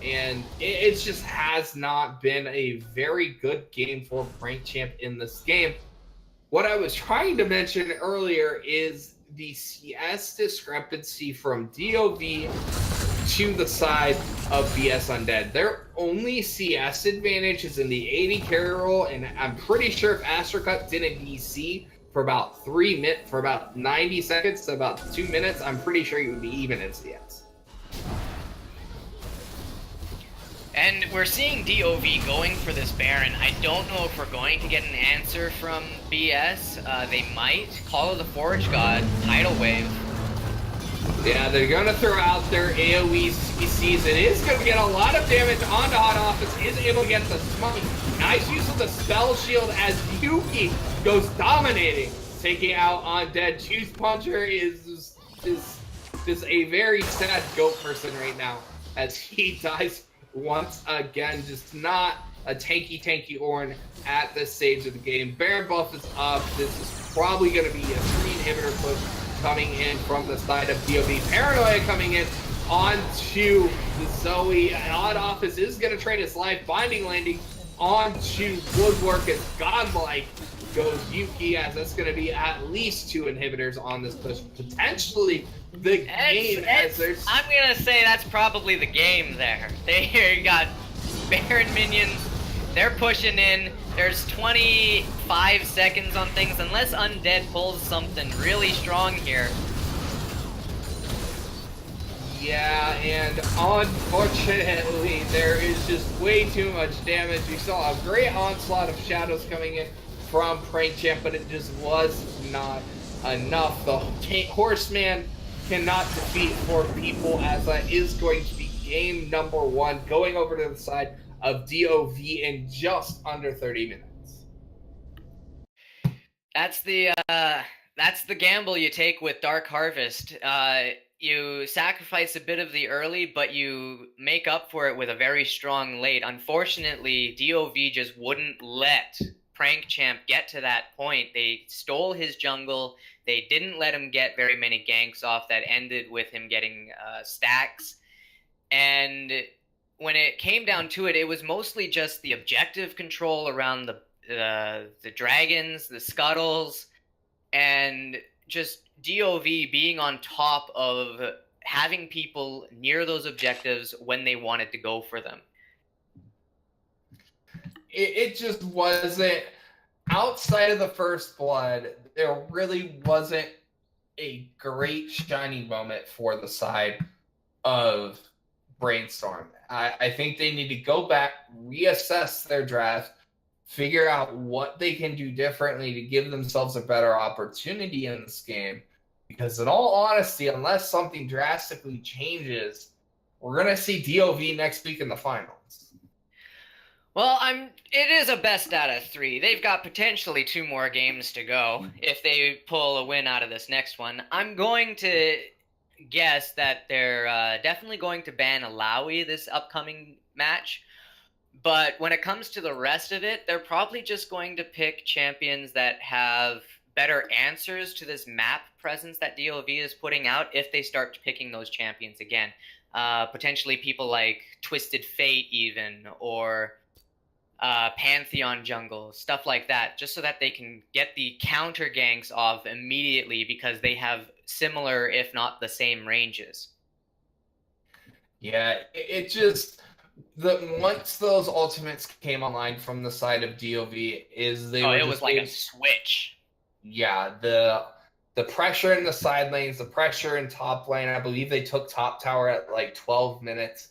And it just has not been a very good game for Prank Champ in this game. what I was trying to mention earlier is the CS discrepancy from DoV to the side of BS Undead. Their only CS advantage is in the 80 carry roll, and I'm pretty sure if Astrocut didn't DC for about 90 seconds to about 2 minutes, I'm pretty sure he would be even in CS. And we're seeing DoV going for this Baron. I don't know if we're going to get an answer from BS. They might. Call of the Forge God, Tidal Wave. Yeah, they're going to throw out their AoE CCs. It is going to get a lot of damage onto Hot Office. Is able to get the smite. Nice use of the spell shield as Yuki goes dominating. Taking out Undead. Juice Puncher is a very sad goat person right now as he dies once again. Just not a tanky Ornn at this stage of the game. Baron buff is up. This is probably going to be a 3 inhibitor push coming in from the side of DoV. Paranoia coming in onto the Zoe. Odd Office is going to trade his life. Binding landing onto Woodwork as Godlike goes Yuki, as that's going to be at least 2 inhibitors on this push. Potentially the game as there's... I'm going to say that's probably the game there. They got Baron minions. They're pushing in. There's 25 seconds on things, unless Undead pulls something really strong here. Yeah, and unfortunately, there is just way too much damage. You saw a great onslaught of shadows coming in from Prank Champ, but it just was not enough. The Horseman cannot defeat 4 people, as that is going to be game number 1, going over to the side of DoV in just under 30 minutes. That's the gamble you take with Dark Harvest. You sacrifice a bit of the early, but you make up for it with a very strong late. Unfortunately, DoV just wouldn't let Prank Champ get to that point. They stole his jungle. They didn't let him get very many ganks off that ended with him getting stacks. And when it came down to it, it was mostly just the objective control around the dragons, the scuttles, and just DoV being on top of having people near those objectives when they wanted to go for them. It just wasn't, outside of the first blood, there really wasn't a great shining moment for the side of Brainstorm. I think they need to go back, reassess their draft, figure out what they can do differently to give themselves a better opportunity in this game. Because in all honesty, unless something drastically changes, we're going to see DoV next week in the finals. Well, it is a best out of 3. They've got potentially 2 more games to go if they pull a win out of this next one. I'm going to guess that they're definitely going to ban Alawi this upcoming match. But when it comes to the rest of it, they're probably just going to pick champions that have better answers to this map presence that DoV is putting out if they start picking those champions again. Potentially people like Twisted Fate even, or Pantheon jungle, stuff like that, just so that they can get the counter ganks off immediately because they have similar, if not the same, ranges. Yeah, it just... once those ultimates came online from the side of DoV, it was like a switch. Yeah, the pressure in the side lanes, the pressure in top lane. I believe they took top tower at like 12 minutes,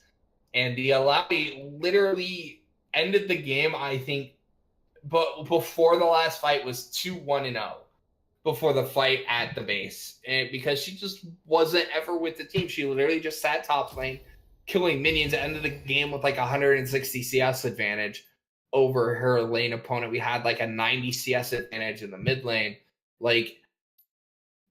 and the Alawi literally ended the game, I think, but before the last fight was 2-1-0 before the fight at the base, and because she just wasn't ever with the team. She literally just sat top lane, killing minions at the end of the game with like 160 CS advantage over her lane opponent. We had like a 90 CS advantage in the mid lane. Like,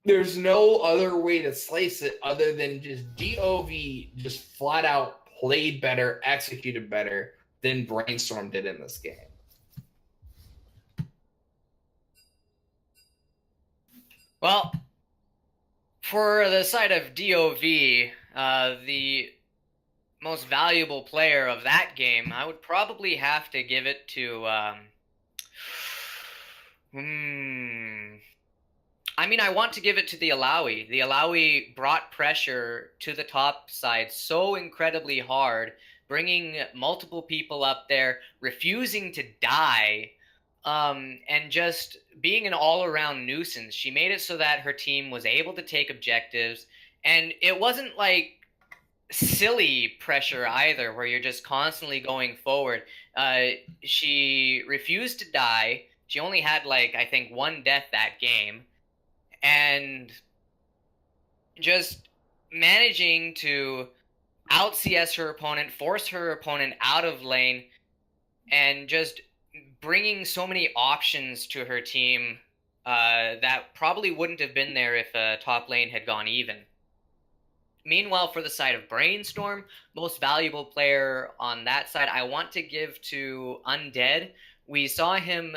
there's no other way to slice it other than just DoV just flat out played better, executed better than Brainstorm did in this game. Well, for the side of DoV, the most valuable player of that game, I would probably have to give it to I mean, I want to give it to the Alawi. The Alawi brought pressure to the top side so incredibly hard, bringing multiple people up there, refusing to die, and just being an all-around nuisance. She made it so that her team was able to take objectives, and it wasn't like silly pressure either, where you're just constantly going forward. She refused to die. She only had like I think one death that game, and just managing to out CS her opponent, force her opponent out of lane, and just bringing so many options to her team that probably wouldn't have been there if top lane had gone even. Meanwhile, for the side of Brainstorm, most valuable player on that side, I want to give to Undead. We saw him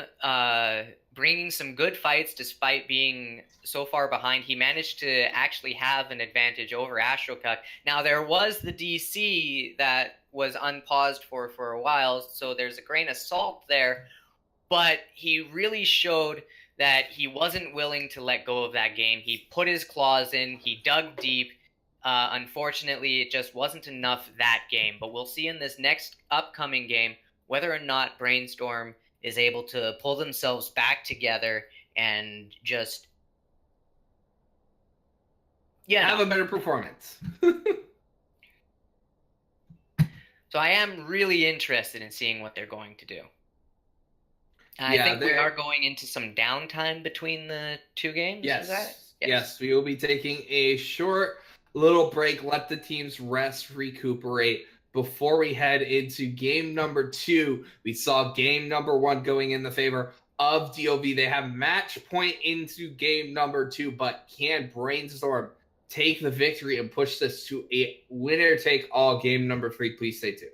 bringing some good fights despite being so far behind. He managed to actually have an advantage over Astrocuck. Now, there was the DC that was unpaused for a while, so there's a grain of salt there, but he really showed that he wasn't willing to let go of that game. He put his claws in, he dug deep. Unfortunately, it just wasn't enough that game. But we'll see in this next upcoming game whether or not Brainstorm is able to pull themselves back together and just have a better performance. So I am really interested in seeing what they're going to do. I think we are going into some downtime between the two games. Yes. Is that? Yes, we will be taking a short little break, let the teams rest, recuperate before we head into game number 2. We saw game number 1 going in the favor of DoV. They have match point into game number 2, but can Brainstorm take the victory and push this to a winner-take-all game number 3? Please stay tuned.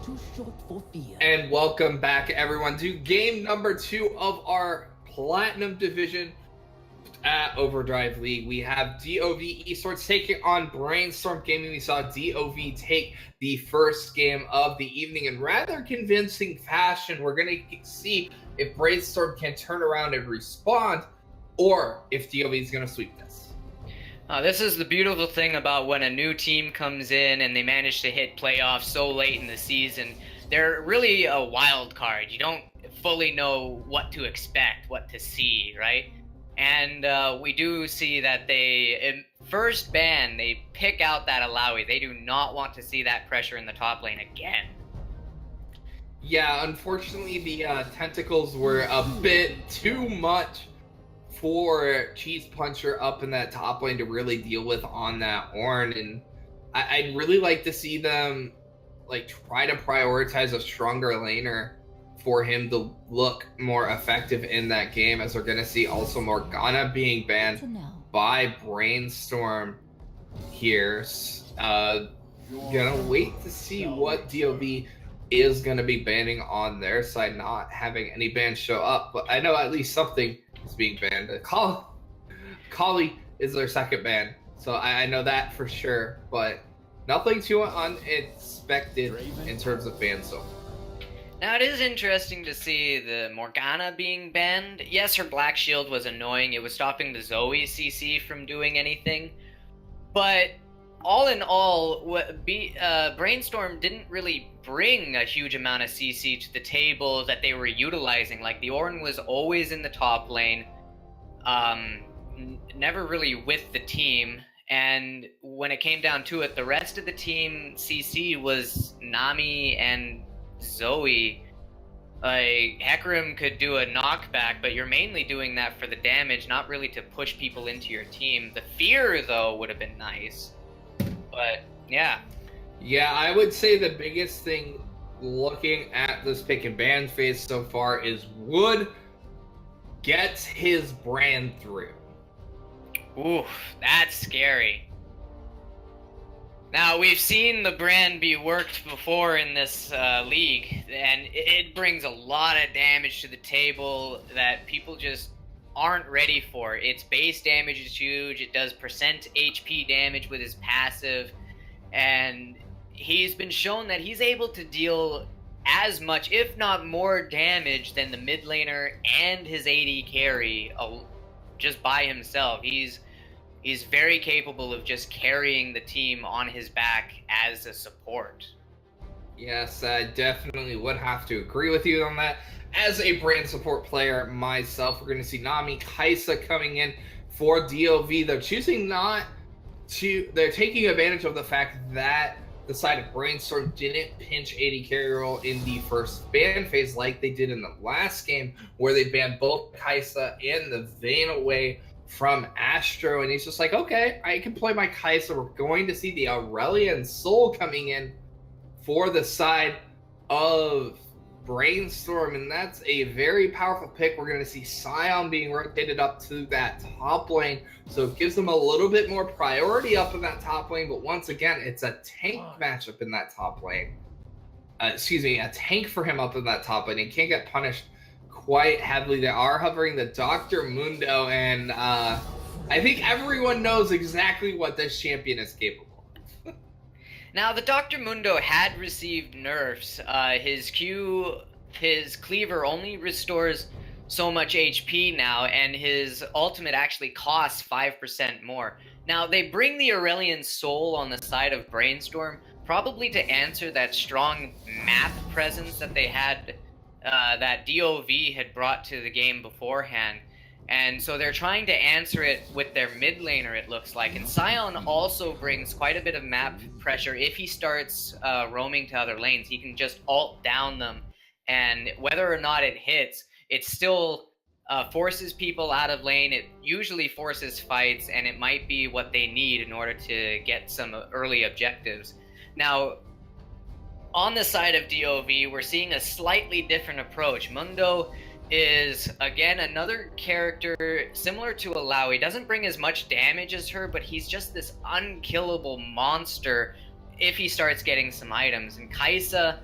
too short for fear. And welcome back, everyone, to game number 2 of our Platinum Division at Overdrive League. We have DoV eSports taking on Brainstorm Gaming. We saw DoV take the first game of the evening in rather convincing fashion. We're going to see if Brainstorm can turn around and respond, or if DoV is going to sweep this. This is the beautiful thing about when a new team comes in and they manage to hit playoffs so late in the season. They're really a wild card. You don't fully know what to expect, what to see, right? And we do see that in first ban, they pick out that Alawi. They do not want to see that pressure in the top lane again. Yeah, unfortunately, the tentacles were a bit too much for Cheese Puncher up in that top lane to really deal with on that Ornn, and I'd really like to see them try to prioritize a stronger laner for him to look more effective in that game, as we're going to see also Morgana being banned by Brainstorm here. Gonna wait to see what DoV is going to be banning on their side, not having any bans show up, but I know at least something is being banned. Kali is their second ban, so I know that for sure, but nothing too unexpected in terms of bans so far. Now, it is interesting to see the Morgana being banned. Yes, her Black Shield was annoying. It was stopping the Zoe CC from doing anything. But all in all, Brainstorm didn't really bring a huge amount of CC to the table that they were utilizing. Like, the Ornn was always in the top lane, never really with the team. And when it came down to it, the rest of the team CC was Nami and Zoe. Hecarim could do a knockback, but you're mainly doing that for the damage, not really to push people into your team. The fear, though, would have been nice. But, yeah. Yeah, I would say the biggest thing looking at this pick and ban phase so far is Wood gets his brand through. Oof, that's scary. Now, we've seen the brand be worked before in this league, and it brings a lot of damage to the table that people just aren't ready for. Its base damage is huge. It does percent HP damage with his passive, and he's been shown that he's able to deal as much, if not more, damage than the mid laner and his AD carry just by himself. He's very capable of just carrying the team on his back as a support. Yes, I definitely would have to agree with you on that. As a brand support player myself, we're going to see Nami, Kaisa coming in for DoV. They're choosing not to... They're taking advantage of the fact that the side of Brainstorm didn't pinch AD carry role in the first ban phase like they did in the last game, where they banned both Kaisa and the Vayne away from Astro, and he's just like, okay, I can play my Kaisa. We're going to see the Aurelian Soul coming in for the side of Brainstorm, and that's a very powerful pick. We're going to see Sion being rotated up to that top lane, so it gives them a little bit more priority up in that top lane, but once again, it's a tank matchup in that top lane. A tank for him up in that top lane. He can't get punished quite heavily. They are hovering the Dr. Mundo, and I think everyone knows exactly what this champion is capable of. Now, the Dr. Mundo had received nerfs. His cleaver only restores so much HP now, and his ultimate actually costs 5% more. Now, they bring the Aurelian Soul on the side of Brainstorm, probably to answer that strong map presence that they had, that DoV had brought to the game beforehand. And so they're trying to answer it with their mid laner, it looks like. And Sion also brings quite a bit of map pressure. If he starts roaming to other lanes, he can just ult down them. And whether or not it hits, it still forces people out of lane. It usually forces fights, and it might be what they need in order to get some early objectives. Now, on the side of DoV, we're seeing a slightly different approach. Mundo is, again, another character similar to Alawi. Doesn't bring as much damage as her, but he's just this unkillable monster if he starts getting some items. And Kaisa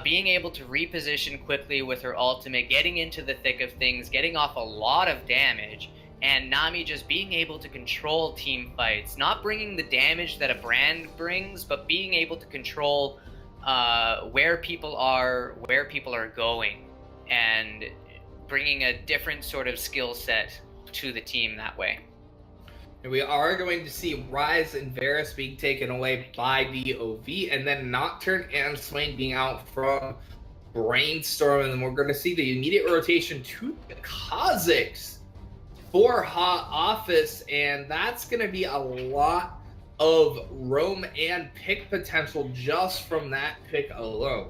being able to reposition quickly with her ultimate, getting into the thick of things, getting off a lot of damage, and Nami just being able to control team fights, not bringing the damage that a brand brings, but being able to control where people are going, and bringing a different sort of skill set to the team that way. And we are going to see Rise and Varus being taken away by DoV, and then Nocturne and Swain being out from Brainstorm, and then we're going to see the immediate rotation to the Kazakhs for Hot Office, and that's going to be a lot of roam and pick potential just from that pick alone.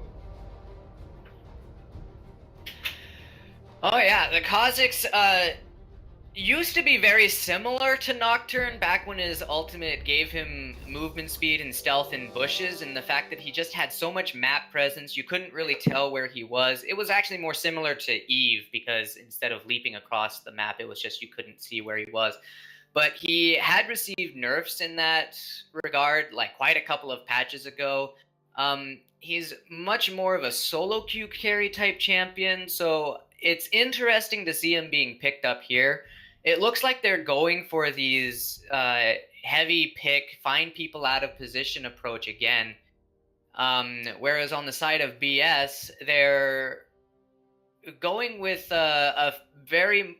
Oh yeah, the Kazakhs used to be very similar to Nocturne back when his ultimate gave him movement speed and stealth in bushes, and the fact that he just had so much map presence, you couldn't really tell where he was. It was actually more similar to Eve, because instead of leaping across the map, it was just you couldn't see where he was. But he had received nerfs in that regard, like quite a couple of patches ago. He's much more of a solo queue carry type champion, so it's interesting to see him being picked up here. It looks like they're going for these heavy pick, find people out of position approach again. Whereas on the side of BS, they're going with a very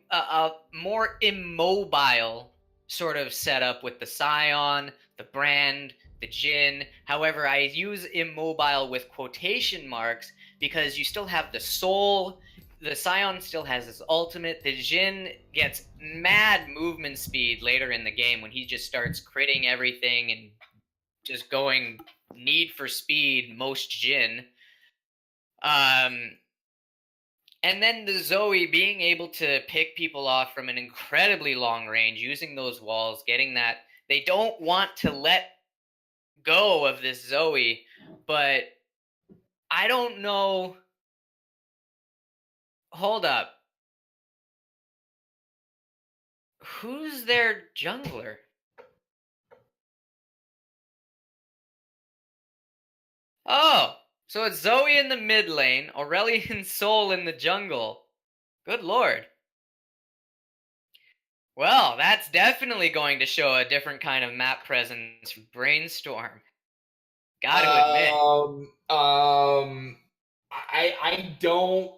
more immobile sort of setup with the Scion, the Brand, the Jhin. However, I use immobile with quotation marks because you still have the Soul. The Scion still has his ultimate. The Jhin gets mad movement speed later in the game when he just starts critting everything and just going need for speed, most Jhin. And then the Zoe being able to pick people off from an incredibly long range, using those walls, getting that. They don't want to let go of this Zoe, but I don't know. Hold up. Who's their jungler? Oh, so it's Zoe in the mid lane, Aurelion Sol in the jungle. Good lord. Well, that's definitely going to show a different kind of map presence from Brainstorm. Gotta admit. I don't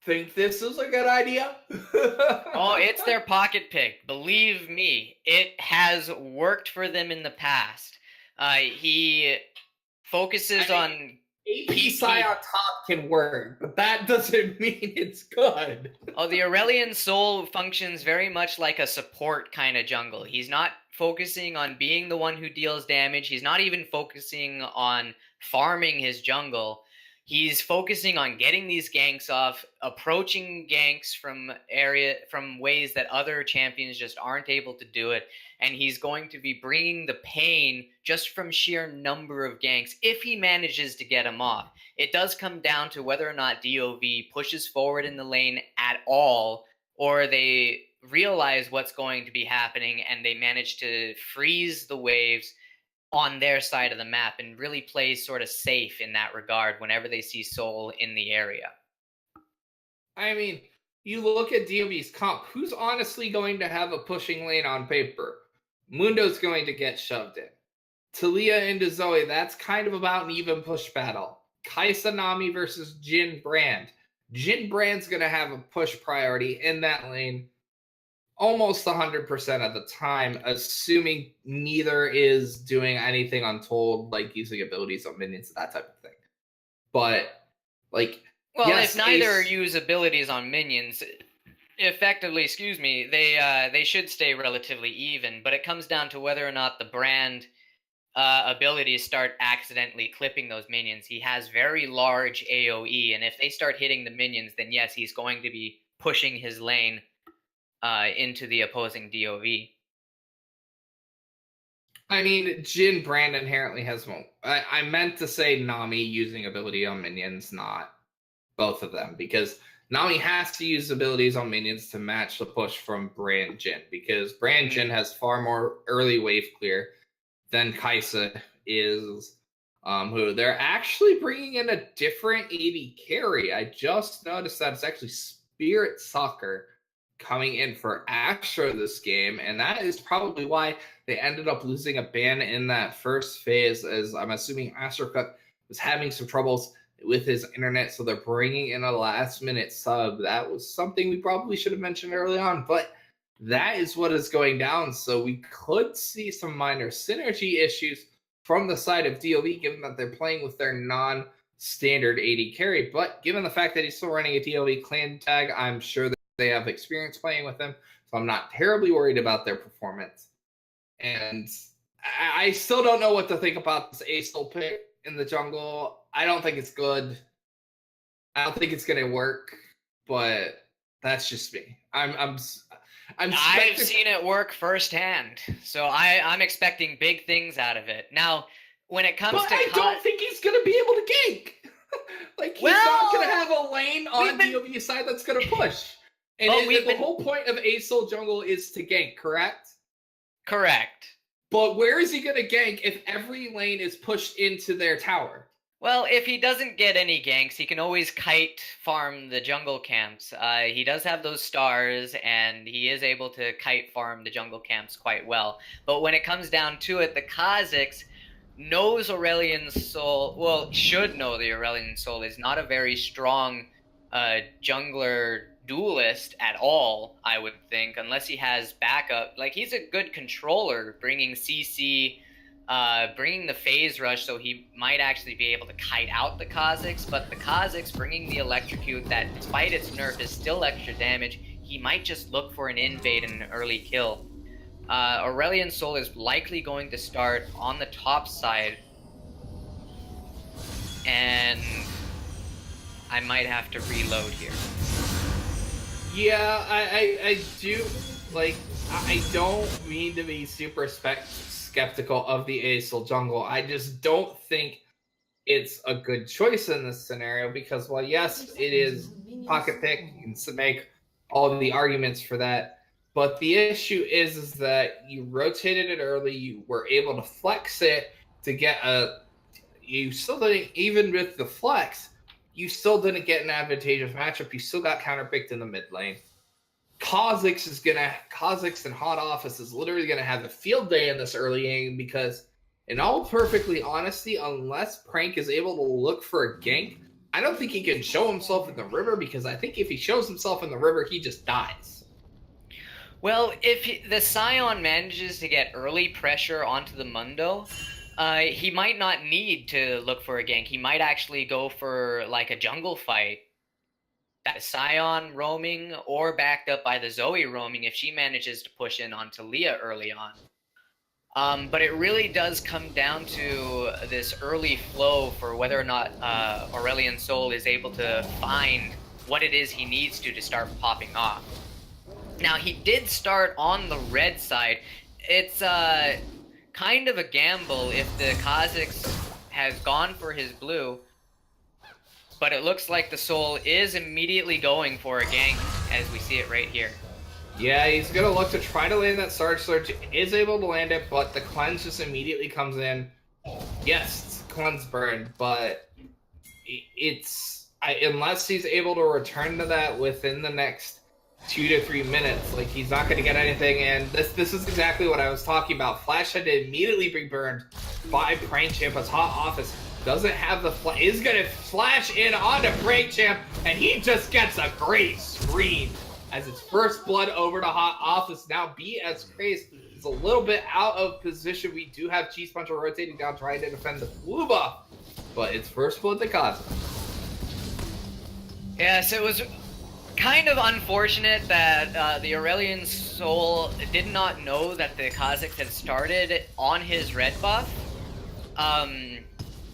think this is a good idea. Oh, it's their pocket pick. Believe me, it has worked for them in the past. He focuses on AP Psy on top can work, but that doesn't mean it's good. Oh, the Aurelion Sol functions very much like a support kind of jungle. He's not focusing on being the one who deals damage. He's not even focusing on farming his jungle. He's focusing on getting these ganks off, approaching ganks from ways that other champions just aren't able to do it, and he's going to be bringing the pain just from sheer number of ganks if he manages to get them off. It does come down to whether or not DoV pushes forward in the lane at all, or they realize what's going to be happening and they manage to freeze the waves on their side of the map and really play sort of safe in that regard whenever they see Sol in the area. I mean, you look at DoV's comp, who's honestly going to have a pushing lane on paper? Mundo's going to get shoved in. Talia into Zoe, that's kind of about an even push battle. Kaisa Nami versus Jhin Brand. Jhin Brand's going to have a push priority in that lane almost 100% of the time, assuming neither is doing anything untold, like using abilities on minions, that type of thing. But, like, well, yes, if neither use abilities on minions, effectively, they should stay relatively even, but it comes down to whether or not the Brand abilities start accidentally clipping those minions. He has very large AoE, and if they start hitting the minions, then yes, he's going to be pushing his lane into the opposing DoV. I mean, Jhin Brand inherently has one. I meant to say Nami using ability on minions, not both of them, because Nami has to use abilities on minions to match the push from Brand Jhin, because Brand Jhin has far more early wave clear than Kaisa is who they're actually bringing in a different AD carry. I just noticed that it's actually Spirit Soccer coming in for Astro this game, and that is probably why they ended up losing a ban in that first phase, as I'm assuming Astro was having some troubles with his internet, so they're bringing in a last-minute sub. That was something we probably should have mentioned early on, but that is what is going down, so we could see some minor synergy issues from the side of DoV, given that they're playing with their non-standard AD carry. But given the fact that he's still running a DoV clan tag, I'm sure that they have experience playing with him, so I'm not terribly worried about their performance. And I still don't know what to think about this Acel pick in the jungle. I don't think it's good. I don't think it's going to work, but that's just me. I've seen it work firsthand, so I'm expecting big things out of it. Now, when it comes to I don't think he's going to be able to gank. Like, he's not going to have a lane on DoV's side that's going to push. And the whole point of Acel jungle is to gank, correct? Correct. But where is he going to gank if every lane is pushed into their tower? Well, if he doesn't get any ganks, he can always kite farm the jungle camps. He does have those stars, and he is able to kite farm the jungle camps quite well. But when it comes down to it, the Kha'Zix knows Aurelion Sol, well, should know the Aurelion Sol is not a very strong jungler duelist at all, I would think, unless he has backup. Like, he's a good controller, bringing CC, bringing the phase rush, so he might actually be able to kite out the Kha'Zix, but the Kha'Zix bringing the electrocute that, despite its nerf, is still extra damage. He might just look for an invade and an early kill. Aurelion Sol is likely going to start on the top side, and I might have to reload here. Yeah, I do, like, I don't mean to be super skeptical of the Acel jungle. I just don't think it's a good choice in this scenario because, well, yes, it is pocket pick. You can make all of the arguments for that. But the issue is that you rotated it early. You were able to flex it to get a... You still didn't, even with the flex, you still didn't get an advantageous matchup. You still got counterpicked in the mid lane. Kha'Zix and Hot Office is literally going to have a field day in this early game because, in all perfectly honesty, unless Prank is able to look for a gank, I don't think he can show himself in the river because I think if he shows himself in the river, he just dies. Well, if the Scion manages to get early pressure onto the Mundo, he might not need to look for a gank. He might actually go for, like, a jungle fight. That Scion roaming or backed up by the Zoe roaming if she manages to push in onto Leah early on. But it really does come down to this early flow for whether or not Aurelion Sol is able to find what it is he needs to start popping off. Now, he did start on the red side. It's kind of a gamble if the Kha'Zix has gone for his blue, but it looks like the Sol is immediately going for a gank, as we see it right here. Yeah, he's going to look to try to land that Sarge Surge. Is able to land it, but the cleanse just immediately comes in. Yes, it's cleanse burn, but unless he's able to return to that within the next 2 to 3 minutes, like, he's not going to get anything. And this is exactly what I was talking about. Flash had to immediately be burned by Prank Champ. His Hot Office doesn't have the is going to flash in onto Prank Champ, and he just gets a great screen as it's first blood over to Hot Office. Now BS Craze is a little bit out of position. We do have Cheese Puncher rotating down trying to defend the blue buff, but it's first blood to cause. Yes, it was kind of unfortunate that the Aurelion Sol did not know that the Kha'Zix had started on his red buff.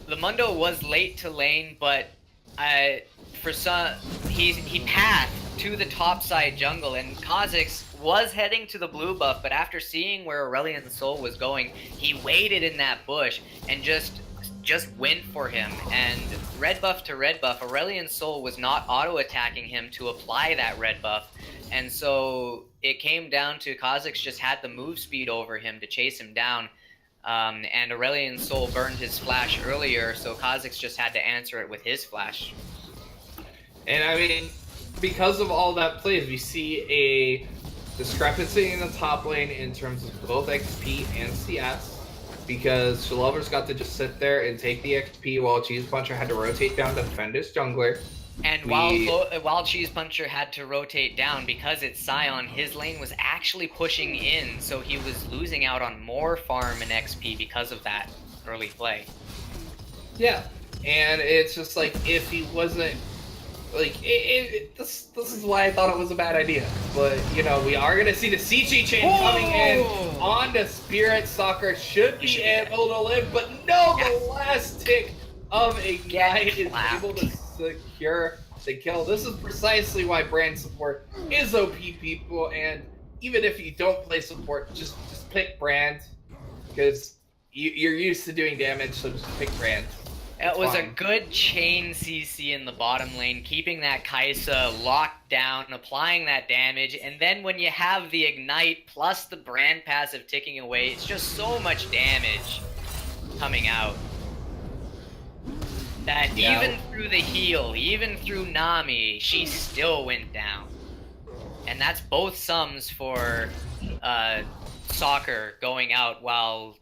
The Mundo was late to lane, but for some, he pathed to the top side jungle, and Kha'Zix was heading to the blue buff, but after seeing where Aurelion Sol was going, he waited in that bush and just went for him. And red buff to red buff, Aurelion Sol was not auto-attacking him to apply that red buff, and so it came down to Kha'Zix just had the move speed over him to chase him down. And Aurelion Sol burned his flash earlier, so Kha'Zix just had to answer it with his flash. And I mean, because of all that plays, we see a discrepancy in the top lane in terms of both XP and CS. Because Shalover's got to just sit there and take the XP while Cheese Puncher had to rotate down to defend his jungler. And while Cheese Puncher had to rotate down, because it's Sion, his lane was actually pushing in, so he was losing out on more farm and XP because of that early play. Yeah, and it's just like, if he wasn't, like, this is why I thought it was a bad idea. But, you know, we are going to see the CG chain coming in on the Spirit Stalker. Should be able to live, but no, the last tick of Ignite is able to secure the kill. This is precisely why brand support is OP, people, and even if you don't play support, just pick brand, because you're used to doing damage, so just pick brand. It was a good chain CC in the bottom lane, keeping that Kai'Sa locked down, applying that damage, and then when you have the Ignite plus the brand passive ticking away, it's just so much damage coming out. That even through the heal, even through Nami, she still went down. And that's both sums for Soccer going out, while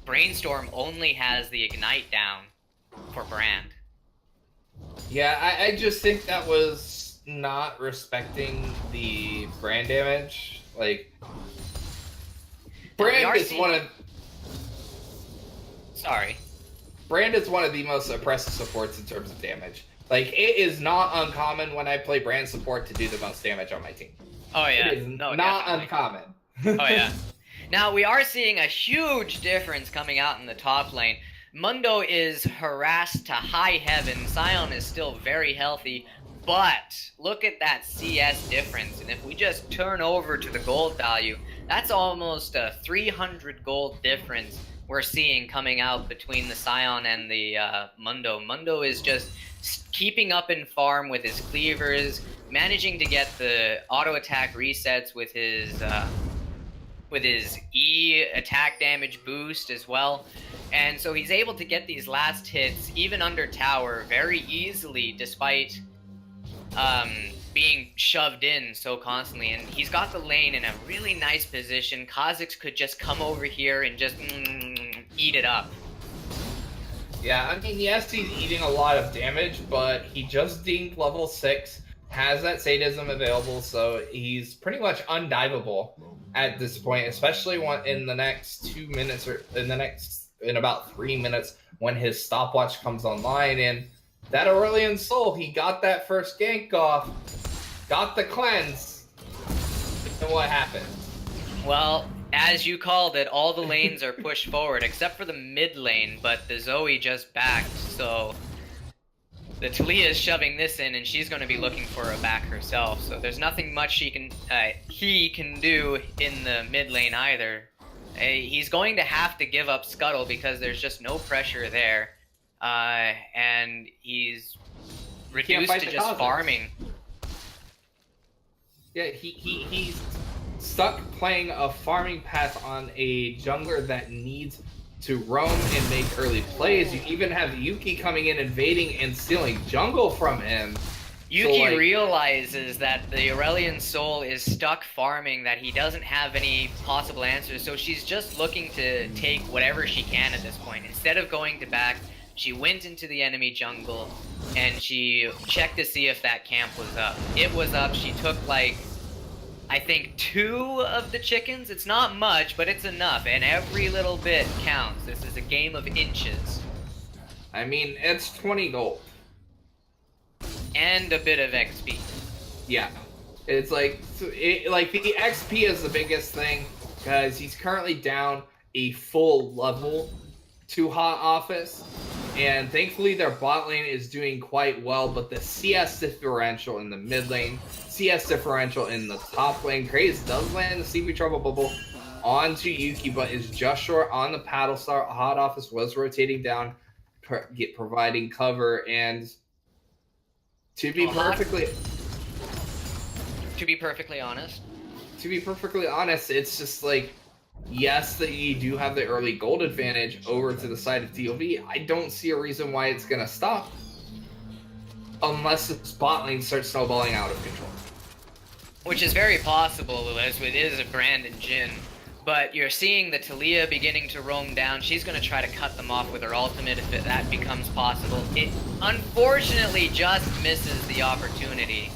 Brainstorm only has the Ignite down for Brand. Yeah, I just think that was not respecting the brand damage. Like, Brand is one of... Sorry. Brand is one of the most oppressive supports in terms of damage. Like, it is not uncommon when I play Brand support to do the most damage on my team. Oh yeah. It is not uncommon. Oh yeah. Now, we are seeing a huge difference coming out in the top lane. Mundo is harassed to high heaven. Sion is still very healthy, but look at that CS difference. And if we just turn over to the gold value, that's almost a 300 gold difference we're seeing coming out between the Sion and the Mundo. Mundo is just keeping up in farm with his cleavers, managing to get the auto attack resets with his E attack damage boost as well. And so he's able to get these last hits, even under tower, very easily, despite being shoved in so constantly. And he's got the lane in a really nice position. Kha'Zix could just come over here and just eat it up. Yeah, I mean, yes, he's eating a lot of damage, but he just dinged level 6, has that sadism available, so he's pretty much undiveable at this point, especially in the next 2 minutes, or in about 3 minutes when his stopwatch comes online. And that Aurelion Sol, he got that first gank off, got the cleanse, and what happened? Well, as you called it, all the lanes are pushed forward, except for the mid lane, but the Zoe just backed, so the Talia is shoving this in, and she's going to be looking for a back herself, so there's nothing much he can do in the mid lane either. He's going to have to give up Scuttle because there's just no pressure there, and he's reduced to just farming. Yeah, he's stuck playing a farming path on a jungler that needs to roam and make early plays. You even have Yuki coming in, invading, and stealing jungle from him. Yuki realizes that the Aurelion Sol is stuck farming, that he doesn't have any possible answers, so she's just looking to take whatever she can at this point. Instead of going to back, she went into the enemy jungle, and she checked to see if that camp was up. It was up. She took, like, I think 2 of the chickens. It's not much, but it's enough, and every little bit counts. This is a game of inches. I mean, it's 20 gold. And a bit of XP. Yeah. It's like, like the XP is the biggest thing, because he's currently down a full level to Hot Office, and thankfully their bot lane is doing quite well, but the CS differential in the mid lane, CS differential in the top lane, Kraze does land the CP Trouble Bubble onto Yuki, but is just short on the Paddle Star. Hot Office was rotating down, providing cover, and to be perfectly honest, it's just like, yes, that you do have the early gold advantage over to the side of DoV. I don't see a reason why it's going to stop unless the spot lane starts snowballing out of control. Which is very possible, as it is a Brand and Jhin. But you're seeing the Talia beginning to roam down. She's going to try to cut them off with her ultimate if that becomes possible. It unfortunately just misses the opportunity.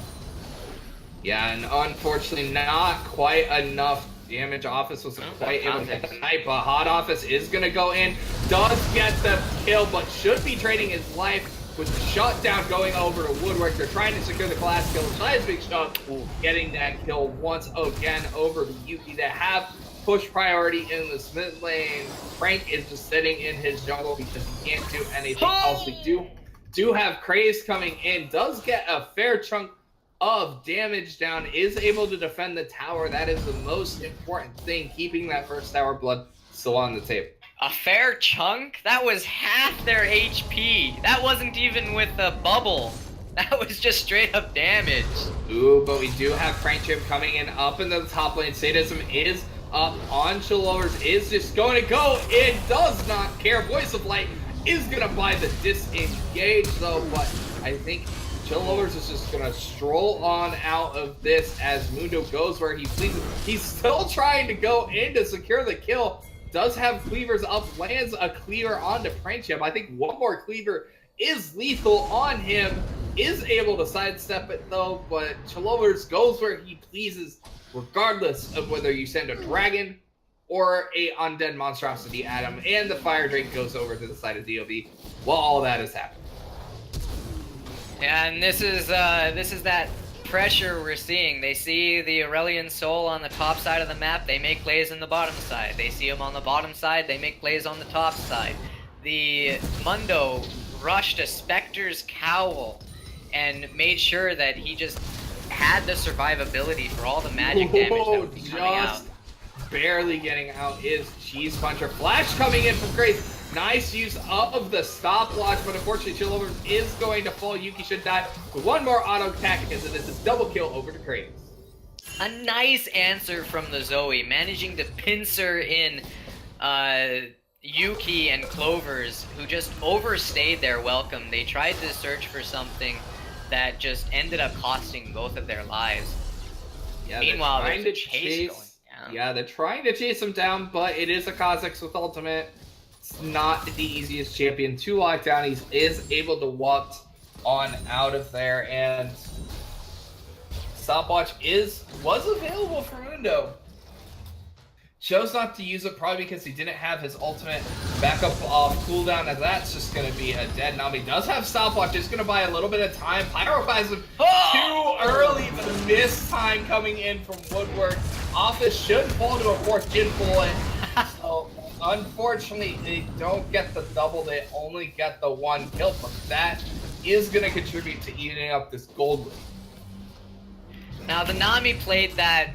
Yeah, and unfortunately not quite enough damage. Office wasn't quite able to get the knight, but Hot Office is going to go in. Does get the kill, but should be trading his life with the shutdown going over to Woodwork. They're trying to secure the glass kill. Seismic shot, getting that kill once again over to Yuki. They have push priority in this mid lane. Frank is just sitting in his jungle because he can't do anything else. We do have Craze coming in. Does get a fair chunk of damage down. Is able to defend the tower. That is the most important thing. Keeping that first tower blood still on the table. A fair chunk? That was half their HP. That wasn't even with a bubble. That was just straight up damage. Ooh, but we do have Friendship coming in up into the top lane. Sadism is up on Chillovers, is just going to go. It does not care. Voice of Light is going to buy the disengage though, but I think Chillovers is just going to stroll on out of this as Mundo goes where he pleases. He's still trying to go in to secure the kill. Does have cleavers up, lands a cleaver onto Friendship. I think one more cleaver is lethal on him. Is able to sidestep it though, but Chillovers goes where he pleases, regardless of whether you send a dragon or a undead monstrosity at him. And the Fire Drake goes over to the side of DoV while all that is happening. Yeah, and this is that pressure we're seeing. They see the Aurelian Soul on the top side of the map, they make plays on the bottom side. They see him on the bottom side, they make plays on the top side. The Mundo rushed a Spectre's Cowl and made sure that he just had the survivability for all the magic damage that would be coming out. Barely getting out is Cheese Puncher. Flash coming in from Grace. Nice use of the stopwatch, but unfortunately Chillovers is going to fall. Yuki should die with one more auto attack, and this is double kill over to Kratos. A nice answer from the Zoe, managing to pincer in Yuki and Clovers, who just overstayed their welcome. They tried to search for something that just ended up costing both of their lives. Yeah, meanwhile, there's a chase going down. Yeah, they're trying to chase him down, but it is a Kha'Zix with ultimate. It's not the easiest champion to lock down. He is able to walk on out of there, and stopwatch was available for Mundo. Chose not to use it probably because he didn't have his ultimate backup off cooldown, and that's just going to be a dead Nami. Does have stopwatch, just going to buy a little bit of time. Pyroclasm too early, but a miss time coming in from Woodwork. Office should fall to a fourth Jhin bullet. So unfortunately, they don't get the double. They only get the one kill, but that is going to contribute to eating up this gold lead. Now, the Nami played that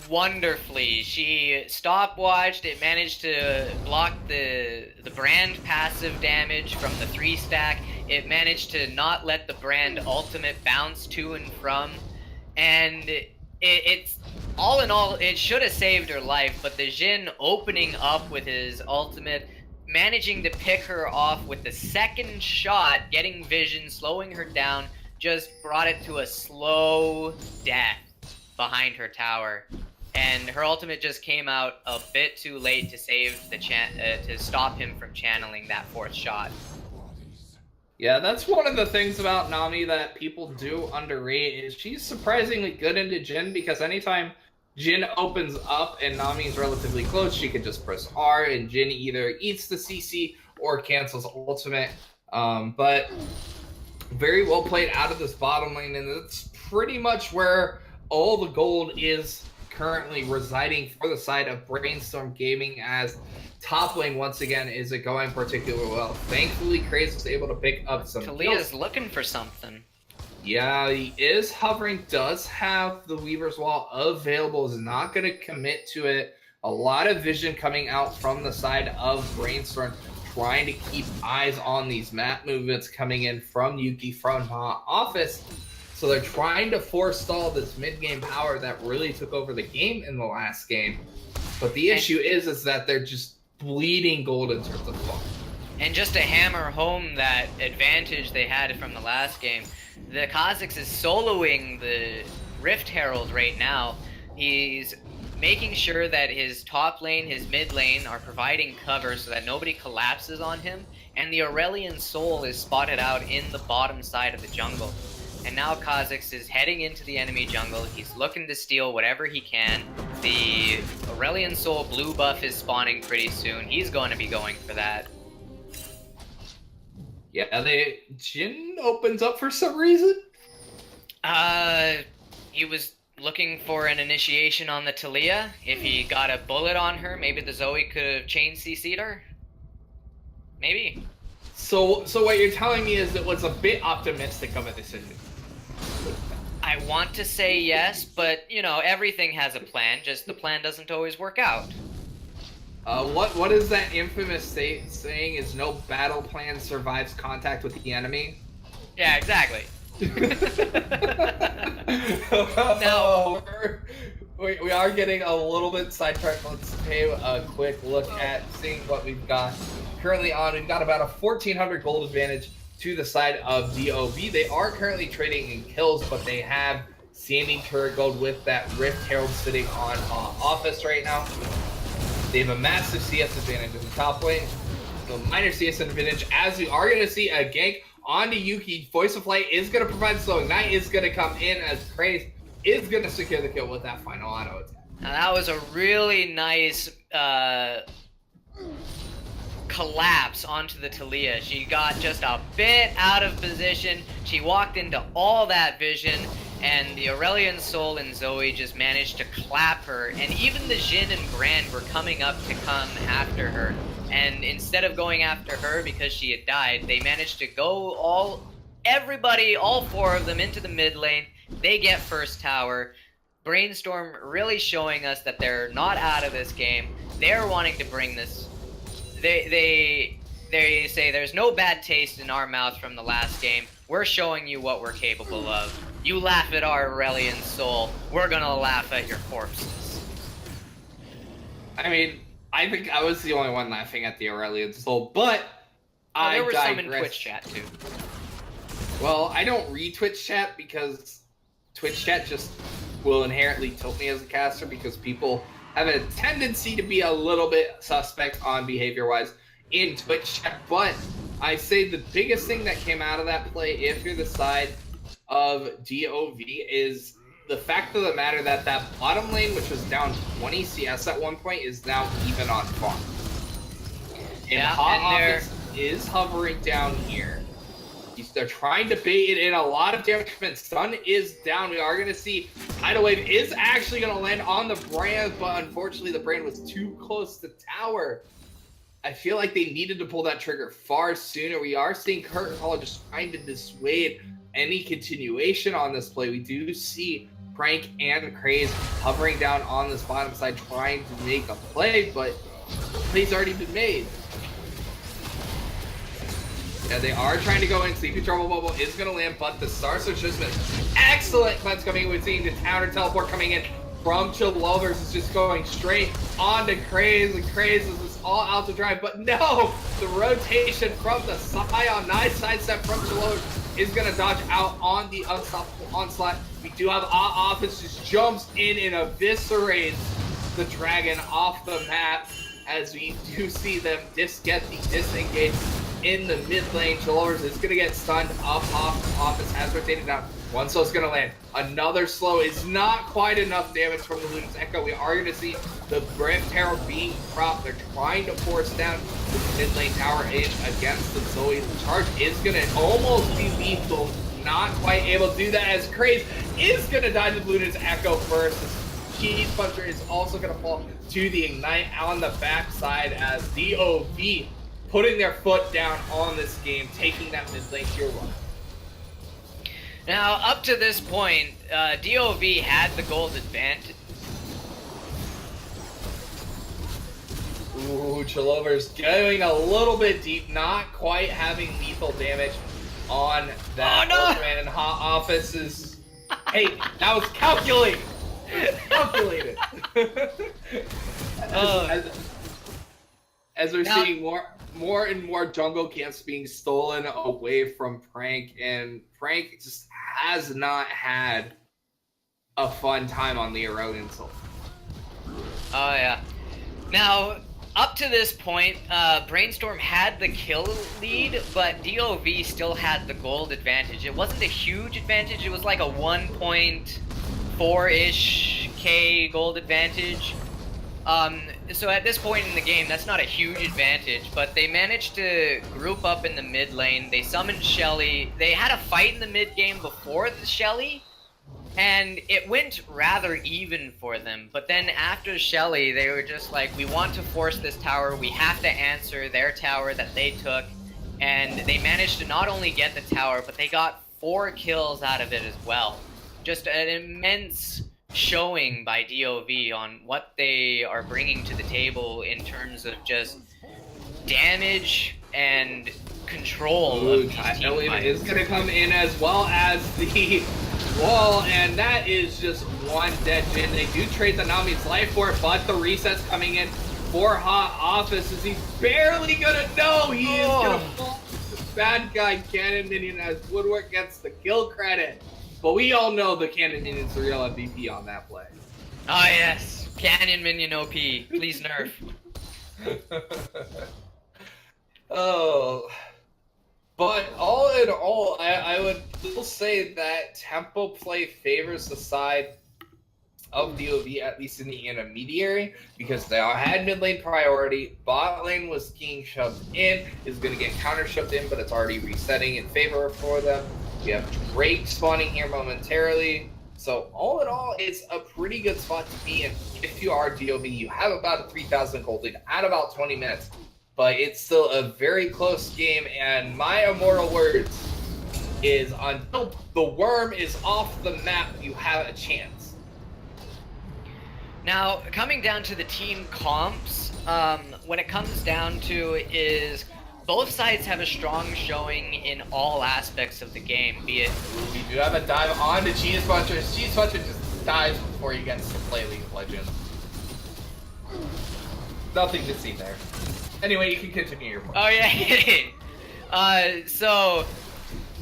wonderfully. She stopwatched, it managed to block the Brand passive damage from the 3-stack, it managed to not let the Brand ultimate bounce to and from, and it's all in all, it should have saved her life, but the Jhin opening up with his ultimate, managing to pick her off with the second shot, getting vision, slowing her down, just brought it to a slow death behind her tower, and her ultimate just came out a bit too late to save the to stop him from channeling that fourth shot. Yeah, that's one of the things about Nami that people do underrate is she's surprisingly good into Jhin, because anytime Jhin opens up and Nami's relatively close, she can just press R and Jhin either eats the CC or cancels ultimate. But very well played out of this bottom lane, and that's pretty much where all the gold is currently residing for the side of Brainstorm Gaming, as top lane once again isn't going particularly well. Thankfully, Craze was able to pick up some Talia's looking for something. Yeah, he is hovering, does have the Weaver's Wall available, is not going to commit to it. A lot of vision coming out from the side of Brainstorm, trying to keep eyes on these map movements coming in from Yuki, from Office. So they're trying to forestall this mid-game power that really took over the game in the last game. But the issue is that they're just bleeding gold in terms of farm. And just to hammer home that advantage they had from the last game, the Kha'Zix is soloing the Rift Herald right now. He's making sure that his top lane, his mid lane are providing cover so that nobody collapses on him, and the Aurelion Soul is spotted out in the bottom side of the jungle. And now Kha'Zix is heading into the enemy jungle. He's looking to steal whatever he can. The Aurelion Soul blue buff is spawning pretty soon. He's going to be going for that. Yeah, Jhin opens up for some reason. He was looking for an initiation on the Talia. If he got a bullet on her, maybe the Zoe could have chain CC'd her. Maybe. So what you're telling me is it was a bit optimistic of a decision. I want to say yes, but you know, everything has a plan, just the plan doesn't always work out. What is that infamous saying is no battle plan survives contact with the enemy? Yeah, exactly. No, we are getting a little bit sidetracked. Let's take a quick look at seeing what we've got currently on. We've got about a 1,400 gold advantage to the side of DoV. They are currently trading in kills, but they have standing turret gold with that Rift Herald sitting on office right now. They have a massive CS advantage in the top lane, a minor CS advantage, as we are going to see a gank onto Yuki. Voice of Flight is going to provide slowing. Knight is going to come in as Kraze is going to secure the kill with that final auto attack. Now that was a really nice collapse onto the Talia. She got just a bit out of position. She walked into all that vision, and the Aurelion Soul and Zoe just managed to clap her, and even the Jhin and Brand were coming up to come after her. And instead of going after her because she had died, they managed to go all four of them into the mid lane. They get first tower. Brainstorm really showing us that they're not out of this game. They're wanting to bring this. They say there's no bad taste in our mouth from the last game. We're showing you what we're capable of. You laugh at our Aurelion Soul, we're gonna laugh at your corpses. I mean, I think I was the only one laughing at the Aurelion Soul, but there were digress. some in Twitch chat too. Well, I don't read Twitch chat because Twitch chat just will inherently tilt me as a caster because people have a tendency to be a little bit suspect on behavior-wise in Twitch chat. But I say the biggest thing that came out of that play, if you're the side of DoV, is the fact of the matter that that bottom lane, which was down 20 CS at one point, is now even on farm. And Hot Office is hovering down here. They're trying to bait it in a lot of damage. Stun is down. We are going to see Tidal Wave is actually going to land on the Brand, but unfortunately the Brand was too close to tower. I feel like they needed to pull that trigger far sooner. We are seeing Curtain Call just trying to dissuade any continuation on this play. We do see Prank and Kraze hovering down on this bottom side trying to make a play, but the play's already been made. Yeah, they are trying to go in. Sleepy Trouble Bubble is going to land, but the Star Search has been excellent cleanse coming in. We're seeing the counter teleport coming in from Chill Lovers is just going straight on to Kraze, and Kraze is just all out to drive, but no! The rotation from the Scion, nice sidestep from Chill Lovers is going to dodge out on the unstoppable onslaught. We do have Office just jumps in and eviscerates the dragon off the map as we do see them get the disengage in the mid lane. Chilovers is going to get stunned up off Office, has rotated down. One slow's going to land. Another slow is not quite enough damage from the Luna's Echo. We are going to see the Rift Herald being propped. They're trying to force down the mid lane tower edge against the Zoe. The charge is going to almost be lethal. Not quite able to do that as Kraze is going to die to the Luna's Echo first. Cheese Puncher is also going to fall to the Ignite on the backside as DoV putting their foot down on this game, taking that mid lane tier 1. Now, up to this point, DoV had the gold advantage. Ooh, Chilovers going a little bit deep, not quite having lethal damage on that. Oh, no! Man, Hot Office is... Hey, that was calculated! Calculated! As we're seeing more and more jungle camps being stolen away from Prank, and Prank just has not had a fun time on the Erodin Soul. Oh yeah. Now, up to this point, Brainstorm had the kill lead, but DoV still had the gold advantage. It wasn't a huge advantage. It was like a 1.4-ish K gold advantage. So at this point in the game, that's not a huge advantage, but they managed to group up in the mid lane. They summoned Shelly. They had a fight in the mid game before the Shelly, and it went rather even for them. But then after Shelly, they were just like, we want to force this tower. We have to answer their tower that they took. And they managed to not only get the tower, but they got 4 kills out of it as well. Just an immense showing by DoV on what they are bringing to the table in terms of just damage and control of these team fights. Is going to come in as well as the wall, and that is just one dead Jin. They do trade the Nami's life for it, but the reset's coming in for Hot Office as he's barely going to know he is going to fall to the bad guy Cannon Minion as Woodwork gets the kill credit. But we all know the Cannon Minion's the real MVP on that play. Oh yes, Cannon Minion OP. Please nerf. Oh. But all in all, I would still say that tempo play favors the side of DoV, at least in the intermediary, because they all had mid lane priority. Bot lane was being shoved in, is going to get counter shoved in, but it's already resetting in favor for them. We have Drake spawning here momentarily. So all in all, it's a pretty good spot to be in. If you are DoV, you have about a 3,000 gold lead at about 20 minutes. But it's still a very close game, and my immortal words is until the worm is off the map, you have a chance. Now, coming down to the team comps, when it comes down to is both sides have a strong showing in all aspects of the game, be it... We do have a dive on to Cheese Puncher. Cheese Puncher just dives before he gets to play League of Legends. Nothing to see there. Anyway, you can continue your point. Oh yeah. So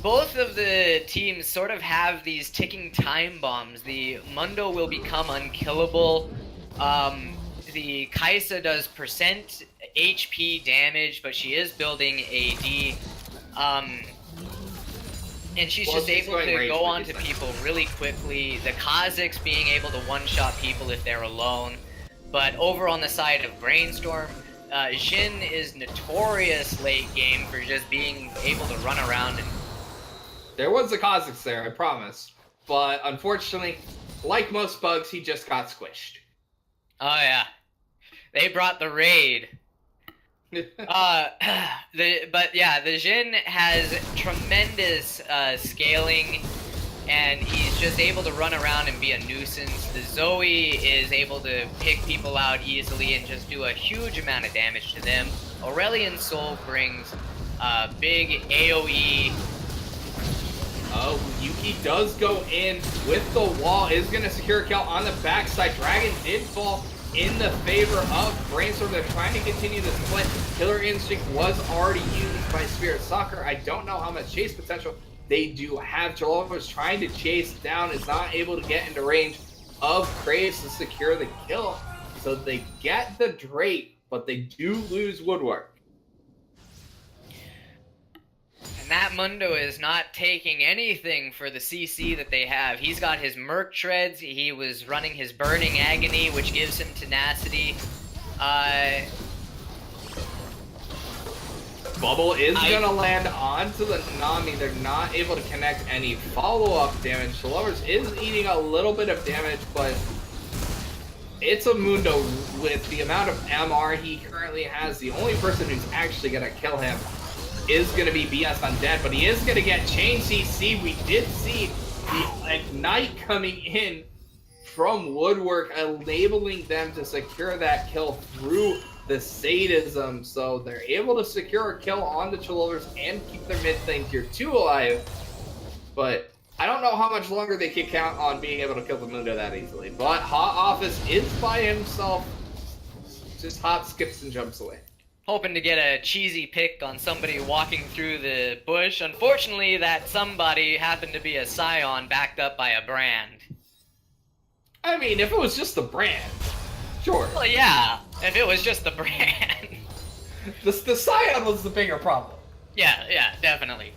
both of the teams sort of have these ticking time bombs. The Mundo will become unkillable. The Kaisa does percent HP damage, but she is building AD. And she's just able to go on to people really quickly. The Kazakhs being able to one-shot people if they're alone. But over on the side of Brainstorm, Jin is notorious late game for just being able to run around. And there was the Kazakhs there, I promise. But unfortunately, like most bugs, he just got squished. Oh yeah. They brought the raid. But yeah, the Jin has tremendous scaling, and he's just able to run around and be a nuisance. The Zoe is able to pick people out easily and just do a huge amount of damage to them. Aurelion Soul brings big AoE. Oh, Yuki does go in with the wall, is going to secure a kill on the backside. Dragon did fall in the favor of Brainstorm. They're trying to continue this split. Killer Instinct was already used by Spirit Soccer. I don't know how much chase potential they do have. Jolova's trying to chase down, is not able to get into range of Kraves to secure the kill. So they get the Drake, but they do lose Woodwork. And that Mundo is not taking anything for the CC that they have. He's got his Merc Treads, he was running his Burning Agony, which gives him tenacity. Bubble is gonna land onto the Nami. They're not able to connect any follow-up damage. The Lovers is eating a little bit of damage, but it's a Mundo with the amount of MR he currently has. The only person who's actually gonna kill him is gonna be BS Undead, but he is gonna get chain CC. We did see the Ignite coming in from Woodwork, enabling them to secure that kill through the sadism, so they're able to secure a kill on the Cholovers and keep their mid lane tier 2 alive. But I don't know how much longer they can count on being able to kill the Mundo that easily, but Hot Office is by himself, just hop, skips, and jumps away. Hoping to get a cheesy pick on somebody walking through the bush. Unfortunately, that somebody happened to be a Scion backed up by a brand. I mean, if it was just the brand, sure. Well, yeah, if it was just the brand. The Scion was the bigger problem. Yeah, definitely.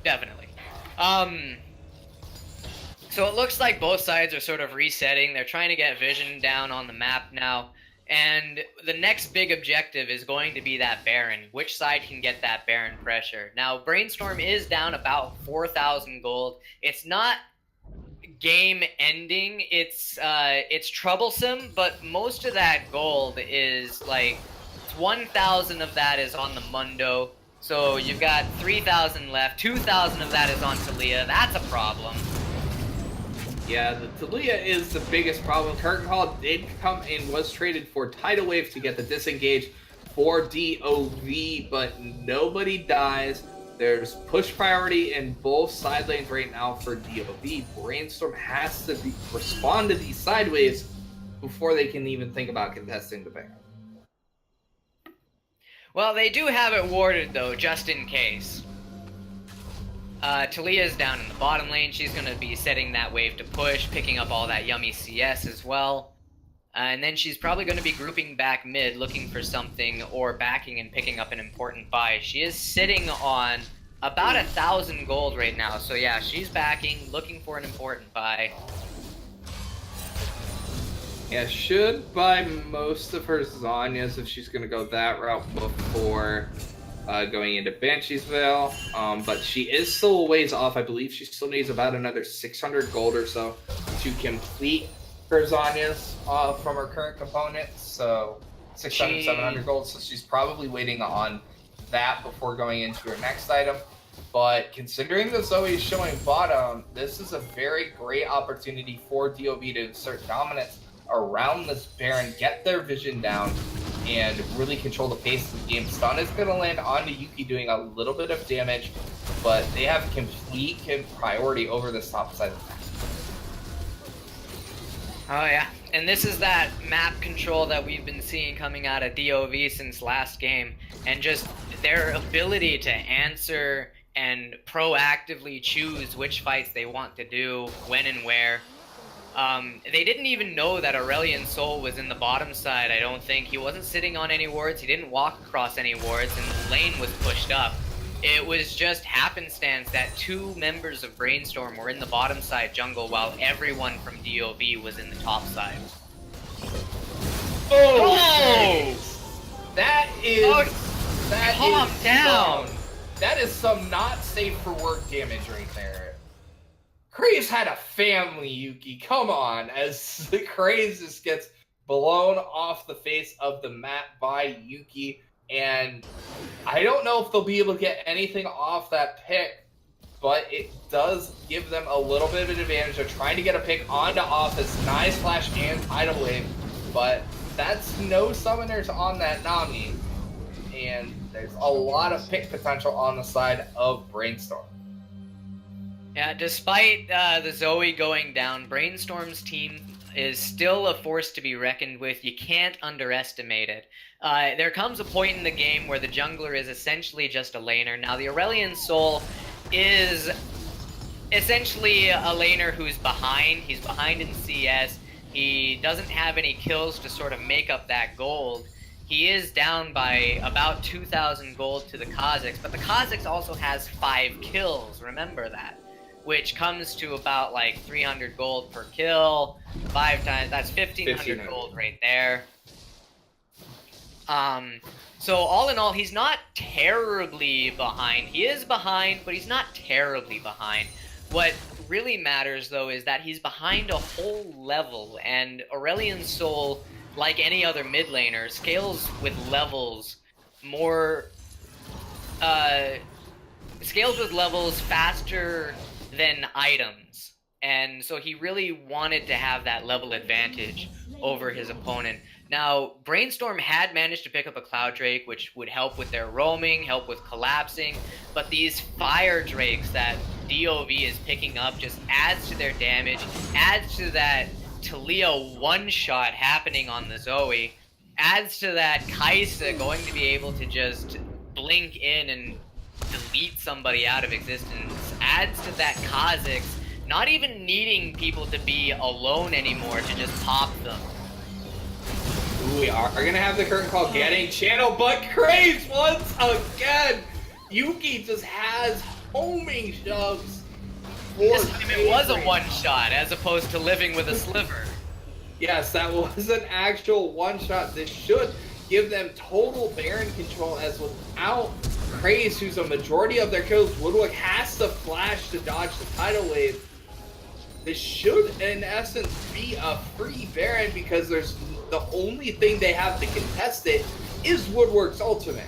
So it looks like both sides are sort of resetting. They're trying to get vision down on the map now. And the next big objective is going to be that Baron. Which side can get that Baron pressure? Now, Brainstorm is down about 4,000 gold. It's not game ending. It's troublesome, but most of that gold is like 1,000 of that is on the Mundo. So you've got 3,000 left. 2,000 of that is on Talia. That's a problem. Yeah, the Talia is the biggest problem. Curtain Call did come and was traded for Tidal Wave to get the disengage for DoV, but nobody dies. There's push priority in both side lanes right now for DoV. Brainstorm has to respond to these side waves before they can even think about contesting the Baron. Well, they do have it warded, though, just in case. Talia's down in the bottom lane. She's going to be setting that wave to push, picking up all that yummy CS as well. And then she's probably going to be grouping back mid, looking for something, or backing and picking up an important buy. She is sitting on about 1,000 gold right now. So yeah, she's backing, looking for an important buy. Yeah, should buy most of her Zanyas if she's going to go that route before going into Banshee's Veil. But she is still a ways off. I believe she still needs about another 600 gold or so to complete her Zanyas from her current components. So 600, 700 gold. So she's probably waiting on that before going into her next item. But considering that Zoe is showing bottom, this is a very great opportunity for DoV to insert dominance around this Baron, get their vision down, and really control the pace of the game. Stun is going to land onto Yuki, doing a little bit of damage, but they have complete priority over this top side of the map. Oh yeah, and this is that map control that we've been seeing coming out of DoV since last game, and just their ability to answer and proactively choose which fights they want to do, when and where. They didn't even know that Aurelian Sol was in the bottom side, I don't think. He wasn't sitting on any wards, he didn't walk across any wards, and the lane was pushed up. It was just happenstance that two members of Brainstorm were in the bottom side jungle while everyone from DoV was in the top side. Oh! That is... Calm down! That is some not safe for work damage right there. Kraze had a family, Yuki. Come on, as the Kraze just gets blown off the face of the map by Yuki, and I don't know if they'll be able to get anything off that pick, but it does give them a little bit of an advantage. They're trying to get a pick onto Office, nice flash and Tidal Wave, but that's no summoners on that Nami, and there's a lot of pick potential on the side of Brainstorm. Yeah, despite the Zoe going down, Brainstorm's team is still a force to be reckoned with. You can't underestimate it. There comes a point in the game where the jungler is essentially just a laner. Now, the Aurelian Sol is essentially a laner who's behind. He's behind in CS. He doesn't have any kills to sort of make up that gold. He is down by about 2,000 gold to the Kazakhs, but the Kazakhs also has 5 kills, remember that. Which comes to about like 300 gold per kill, 5 times, that's 1,500 gold right there. So all in all, he's not terribly behind. He is behind, but he's not terribly behind. What really matters, though, is that he's behind a whole level, and Aurelian Sol, like any other mid laner, scales with levels more... scales with levels faster than items, and so he really wanted to have that level advantage over his opponent. Now, Brainstorm had managed to pick up a Cloud Drake, which would help with their roaming, help with collapsing, but these Fire Drakes that DoV is picking up just adds to their damage, adds to that Talia one-shot happening on the Zoe, adds to that Kaisa going to be able to just blink in and delete somebody out of existence, adds to that Kha'Zix not even needing people to be alone anymore to just pop them. We are gonna have the curtain call getting channel, but Craze once again. Yuki just has homing shoves. This time it was a one-shot as opposed to living with a sliver. Yes, that was an actual one-shot. This should give them total Baron control, as without Craze, who's a majority of their kills, Woodwick has to flash to dodge the tidal wave. This should, in essence, be a free Baron, because there's the only thing they have to contest it is Woodwork's ultimate.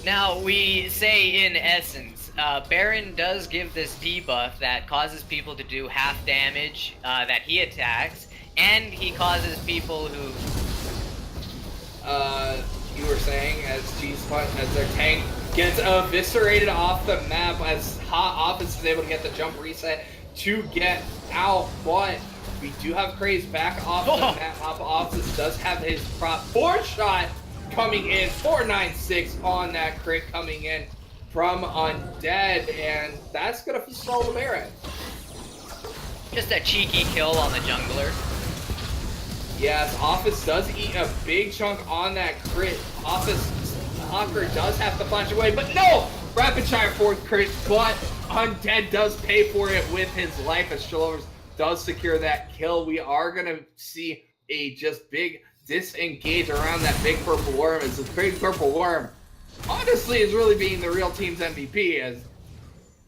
Now, we say in essence, Baron does give this debuff that causes people to do half damage that he attacks, and he causes people who... you were saying, as as their tank gets eviscerated off the map, as Hot Office is able to get the jump reset to get out, but we do have Craze back off the map. Hot Office does have his prop 4 shot coming in, 496 on that crit coming in from Undead, and that's gonna stall the Baron. Just a cheeky kill on the jungler. Yes, Office does eat a big chunk on that crit. Office Hawker does have to flash away, but no! Rapid Fire 4th crit, but Undead does pay for it with his life as Shillovers does secure that kill. We are going to see a just big disengage around that big purple worm, as the big purple worm honestly is really being the real team's MVP, as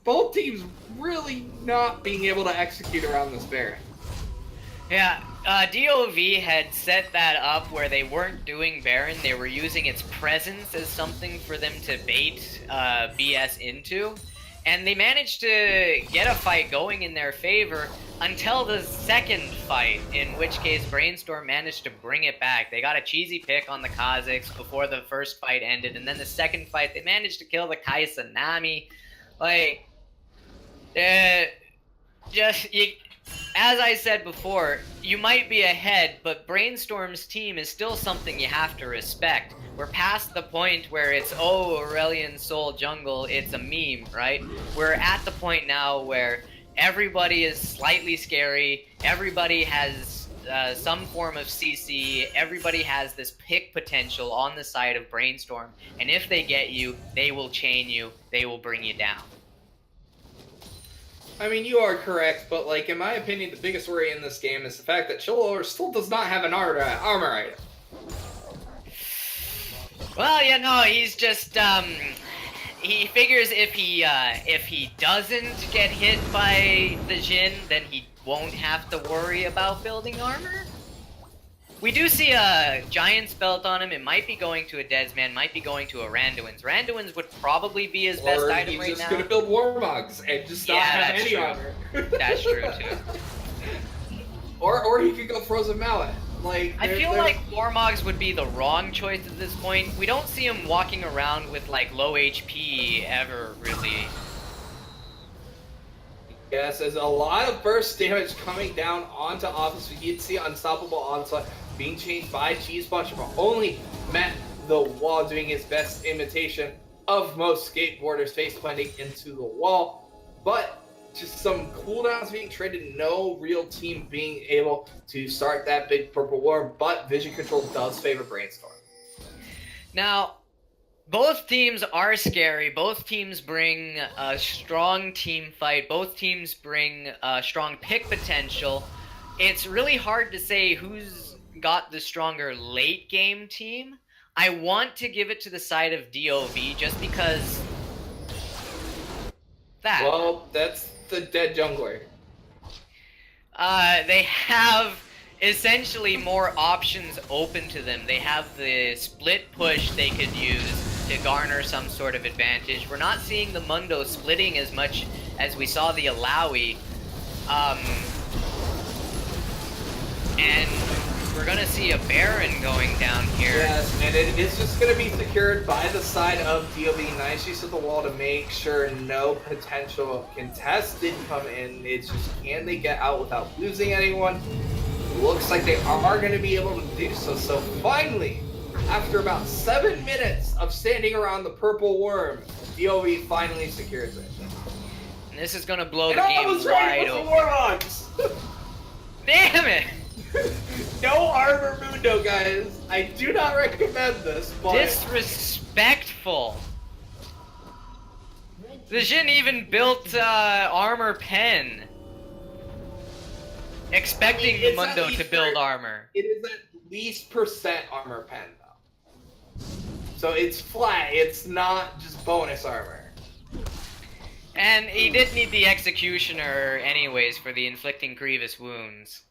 both teams really not being able to execute around this Baron. Yeah, DoV had set that up where they weren't doing Baron, they were using its presence as something for them to bait BS into, and they managed to get a fight going in their favor until the second fight, in which case Brainstorm managed to bring it back. They got a cheesy pick on the Kha'Zix before the first fight ended, and then the second fight they managed to kill the Kaisa Nami. Like, as I said before, you might be ahead, but Brainstorm's team is still something you have to respect. We're past the point where it's, oh, Aurelion Soul Jungle, it's a meme, right? We're at the point now where everybody is slightly scary, everybody has some form of CC, everybody has this pick potential on the side of Brainstorm, and if they get you, they will chain you, they will bring you down. I mean, you are correct, but, like, in my opinion, the biggest worry in this game is the fact that Chillover still does not have an armor item. Well, you know, he's just, he figures if he doesn't get hit by the Jhin, then he won't have to worry about building armor. We do see a Giant's Belt on him. It might be going to a Deadsman, might be going to a Randuin's. Randuin's would probably be his best item right now. Or he's just gonna build Warmogs and just not have any armor. That's true, too. Or he could go Frozen Mallet. Like, I feel like Warmogs would be the wrong choice at this point. We don't see him walking around with, like, low HP ever, really. Yes, there's a lot of burst damage coming down onto Office. We did see Unstoppable Onslaught being changed by Cheese Puncher, but only met the wall, doing his best imitation of most skateboarders face planting into the wall. But just some cooldowns being traded, no real team being able to start that big purple war, but vision control does favor Brainstorm. Now, both teams are scary. Both teams bring a strong team fight. Both teams bring strong pick potential. It's really hard to say who's got the stronger late game team. I want to give it to the side of DoV just because that. Well, that's the dead jungler. They have essentially more options open to them. They have the split push they could use to garner some sort of advantage. We're not seeing the Mundo splitting as much as we saw the Alawi. And we're gonna see a Baron going down here. Yes, and it is just going to be secured by the side of DoV. Nice use of the wall to make sure no potential contest did come in. It's just, can they get out without losing anyone? Looks like they are going to be able to do so. So finally, after about 7 minutes of standing around the purple worm, DoV finally secures it. And this is gonna blow the game wide open. Warhawks! Damn it! No armor mundo, guys. I do not recommend this, but... Disrespectful. The Jin even built armor pen. Expecting the Mundo to build armor. It is at least percent armor pen, though. So it's flat, it's not just bonus armor. And he did need the Executioner anyways for the inflicting grievous wounds.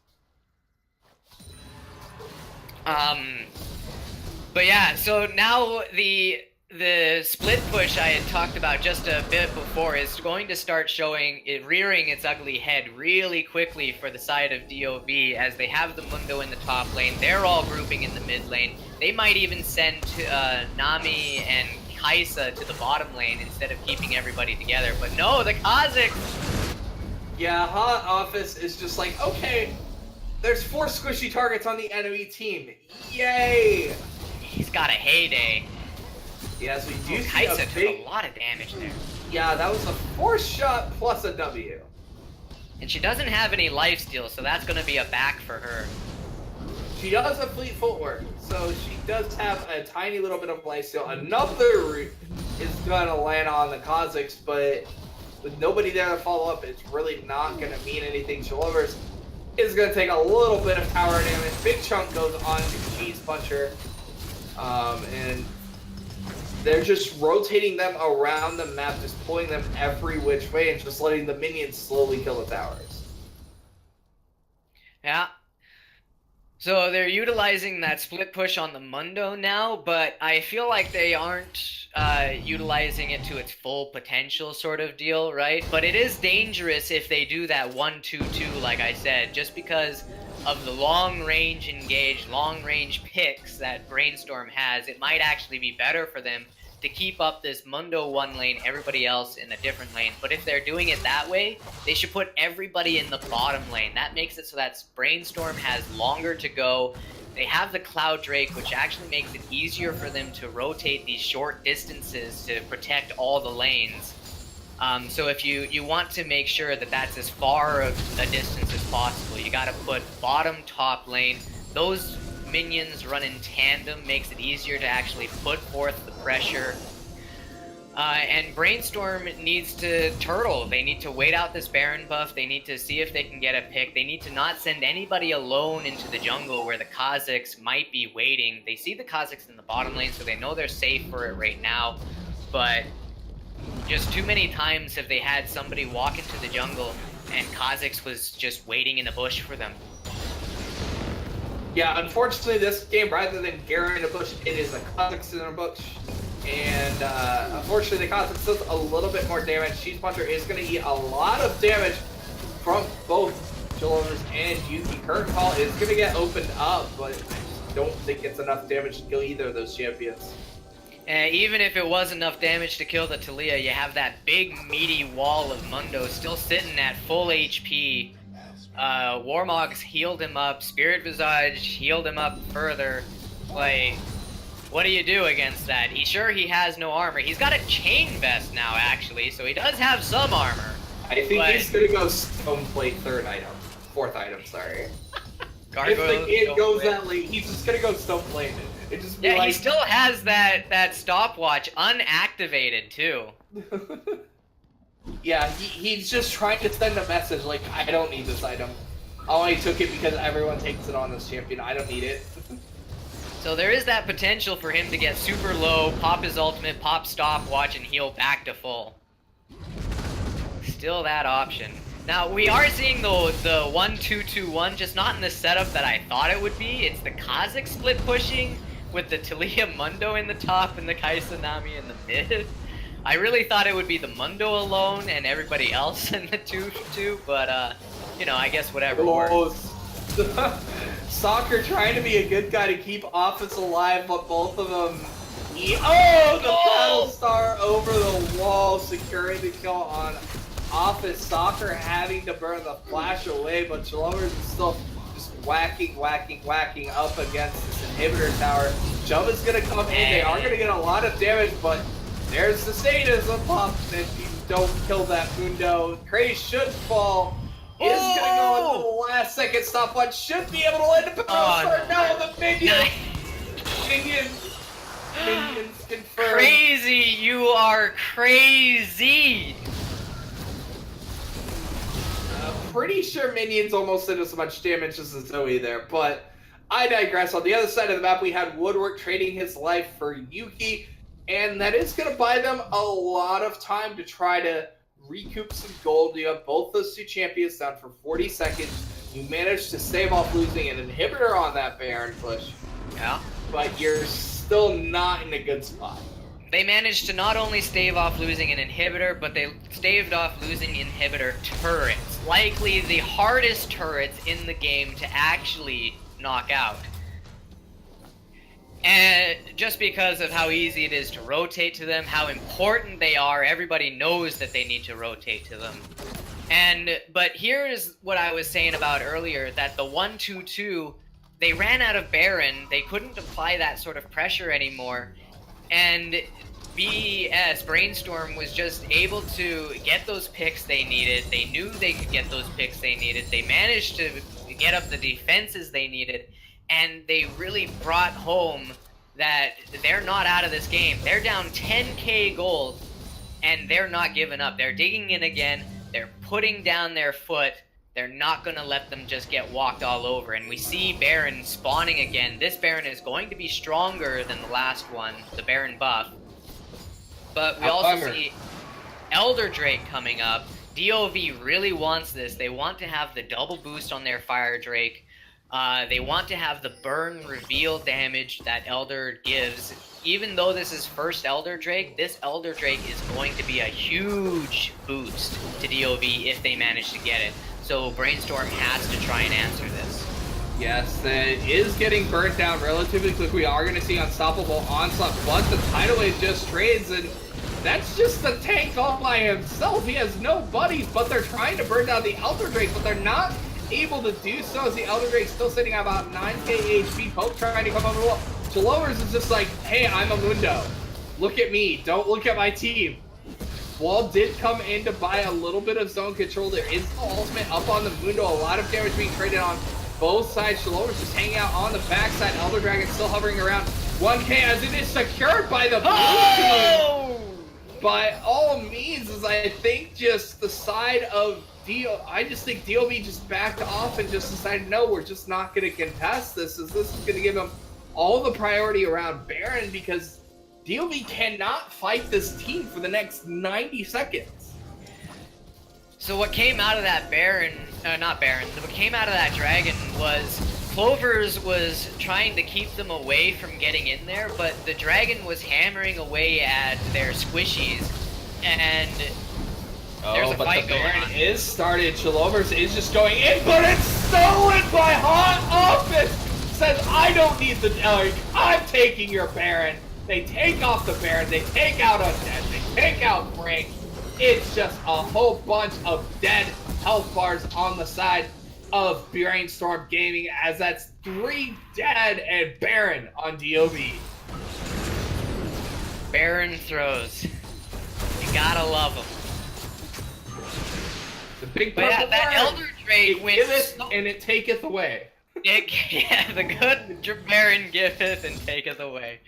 But yeah, so now the split push I had talked about just a bit before is going to start showing it rearing its ugly head really quickly for the side of DoV as they have the Mundo in the top lane. They're all grouping in the mid lane. They might even send Nami and Kaisa to the bottom lane instead of keeping everybody together. But no, the Kazakhs! Yeah, Hot Office is just like, okay, there's 4 squishy targets on the enemy team. Yay! He's got a heyday. Yes, we do see Kaisa took a lot of damage there. Yeah, that was a 4th shot plus a W. And she doesn't have any lifesteal, so that's going to be a back for her. She does have fleet footwork, so she does have a tiny little bit of lifesteal. Another route is going to land on the Kazakhs, but with nobody there to follow up, it's really not going to mean anything. Chilovers is going to take a little bit of tower damage. Big chunk goes on to Cheese Puncher, and they're just rotating them around the map, just pulling them every which way and just letting the minions slowly kill the towers. Yeah. So they're utilizing that split push on the Mundo now, but I feel like they aren't utilizing it to its full potential sort of deal, right? But it is dangerous if they do that 1-2-2, like I said, just because of the long-range engage, long-range picks that Brainstorm has. It might actually be better for them to keep up this Mundo one lane, everybody else in a different lane. But if they're doing it that way, they should put everybody in the bottom lane. That makes it so that Brainstorm has longer to go. They have the Cloud Drake, which actually makes it easier for them to rotate these short distances to protect all the lanes. So if you want to make sure that that's as far of a distance as possible, you got to put bottom, top lane. Those minions run in tandem, makes it easier to actually put forth the pressure. And Brainstorm needs to turtle. They need to wait out this Baron buff. They need to see if they can get a pick. They need to not send anybody alone into the jungle where the Kazakhs might be waiting. They see the Kazakhs in the bottom lane, so they know they're safe for it right now. But just too many times have they had somebody walk into the jungle and Kazakhs was just waiting in the bush for them. Yeah, unfortunately, this game, rather than Garen in a bush, it is the Kazakhs in a bush. And unfortunately, the Kazakhs does a little bit more damage. Cheese Puncher is going to eat a lot of damage from both Chilovers and Yuki. Curtain Call is going to get opened up, but I just don't think it's enough damage to kill either of those champions. And even if it was enough damage to kill the Talia, you have that big meaty wall of Mundo still sitting at full HP. Warmog's healed him up, Spirit Visage healed him up further. Like, what do you do against that? He has no armor. He's got a chain vest now, actually, so he does have some armor. I think he's gonna go Stoneplate fourth item, sorry. If the game goes that late, he's just gonna go Stoneplate. It just be he still has that stopwatch unactivated, too. Yeah, he's just trying to send a message like, I don't need this item. Oh, I took it because everyone takes it on this champion. I don't need it. So there is that potential for him to get super low, pop his ultimate, pop stopwatch, and heal back to full. Still that option. Now, we are seeing the 1-2-2-1, just not in the setup that I thought it would be. It's the Kazakh split pushing with the Talia Mundo in the top and the Kaisa Nami in the mid. I really thought it would be the Mundo alone and everybody else in the 2-2, but, you know, I guess whatever works. Soccer trying to be a good guy to keep Office alive, but both of them oh, the Battlestar over the wall, securing the kill on Office. Soccer having to burn the flash away, but Chalomers is still just whacking up against this inhibitor tower. Jump is going to come in. They are going to get a lot of damage, but there's the statism pop if you don't kill that Mundo. Craze should fall. Is going to go into the last second stopwatch. Should be able to land a Battlestar. No, the minions. Minions confirmed. Crazy, you are crazy. Pretty sure Minions almost did as much damage as the Zoe there, but I digress. On the other side of the map, we had Woodwork trading his life for Yuki, and that is going to buy them a lot of time to try to recoup some gold. You have both those two champions down for 40 seconds. You managed to save off losing an inhibitor on that Baron push. Yeah. But you're still not in a good spot. They managed to not only stave off losing an inhibitor, but they staved off losing inhibitor turrets. Likely the hardest turrets in the game to actually knock out. And just because of how easy it is to rotate to them, how important they are, everybody knows that they need to rotate to them. But here's what I was saying about earlier, that the 1-2-2, they ran out of Baron, they couldn't apply that sort of pressure anymore, and Brainstorm was just able to get those picks they needed. They knew they could get those picks they needed. They managed to get up the defenses they needed, and they really brought home that they're not out of this game. They're down 10k gold, and they're not giving up. They're digging in again. They're putting down their foot. They're not going to let them just get walked all over. And we see Baron spawning again. This Baron is going to be stronger than the last one, the Baron buff. But we also see Elder Drake coming up. DoV really wants this. They want to have the double boost on their Fire Drake. They want to have the burn reveal damage that Elder gives. Even though this is first Elder Drake, this Elder Drake is going to be a huge boost to DoV if they manage to get it. So Brainstorm has to try and answer this. Yes, it is getting burnt down relatively quick. We are going to see Unstoppable Onslaught, but the Tidal Wave just trades, and that's just the tank all by himself. He has no buddies, but they're trying to burn down the Elder Drake, but they're not able to do so as the Elder Drake's still sitting at about 9k HP. Pope trying to come over the wall. Chalomers is just like, hey, I'm a Mundo. Look at me. Don't look at my team. Wall did come in to buy a little bit of zone control. There is the ultimate up on the Mundo. A lot of damage being traded on both sides. Chalomers just hanging out on the backside. Elder Dragon still hovering around 1k as it is secured by the blue team. By all means, is I think just the side of I just think DoV just backed off and just decided, no, we're just not going to contest this. This is going to give them all the priority around Baron, because DoV cannot fight this team for the next 90 seconds. So what came out of that what came out of that Dragon was Clovers was trying to keep them away from getting in there, but the Dragon was hammering away at their squishies, and there's a fight going on. The Baron is started. Chalomers is just going in, but it's stolen by Hot Office! Says, I don't need the I'm taking your Baron. They take off the Baron, they take out Undead, they take out Frank. It's just a whole bunch of dead health bars on the side of Brainstorm Gaming, as that's 3 dead and Baron on DoV. Baron throws. You gotta love him. The big but yeah, that Elder Drake went and it taketh away. Yeah, the good Baron giveth and taketh away.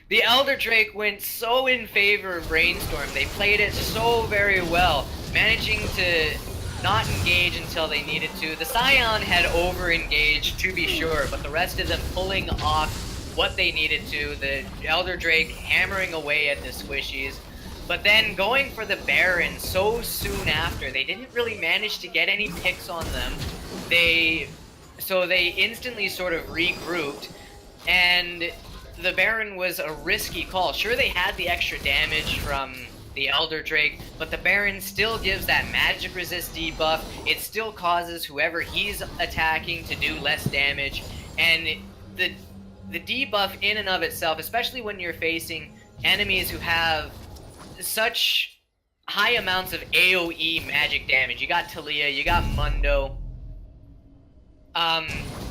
The Elder Drake went so in favor of Brainstorm. They played it so very well, managing to not engage until they needed to. The Scion had over-engaged, to be sure, but the rest of them pulling off what they needed to. The Elder Drake hammering away at the squishies. But then going for the Baron so soon after, they didn't really manage to get any picks on them. So they instantly sort of regrouped, and the Baron was a risky call. Sure, they had the extra damage from the Elder Drake, but the Baron still gives that magic resist debuff. It still causes whoever he's attacking to do less damage, And the the debuff in and of itself, especially when you're facing enemies who have such high amounts of AoE magic damage. You got Talia, you got Mundo.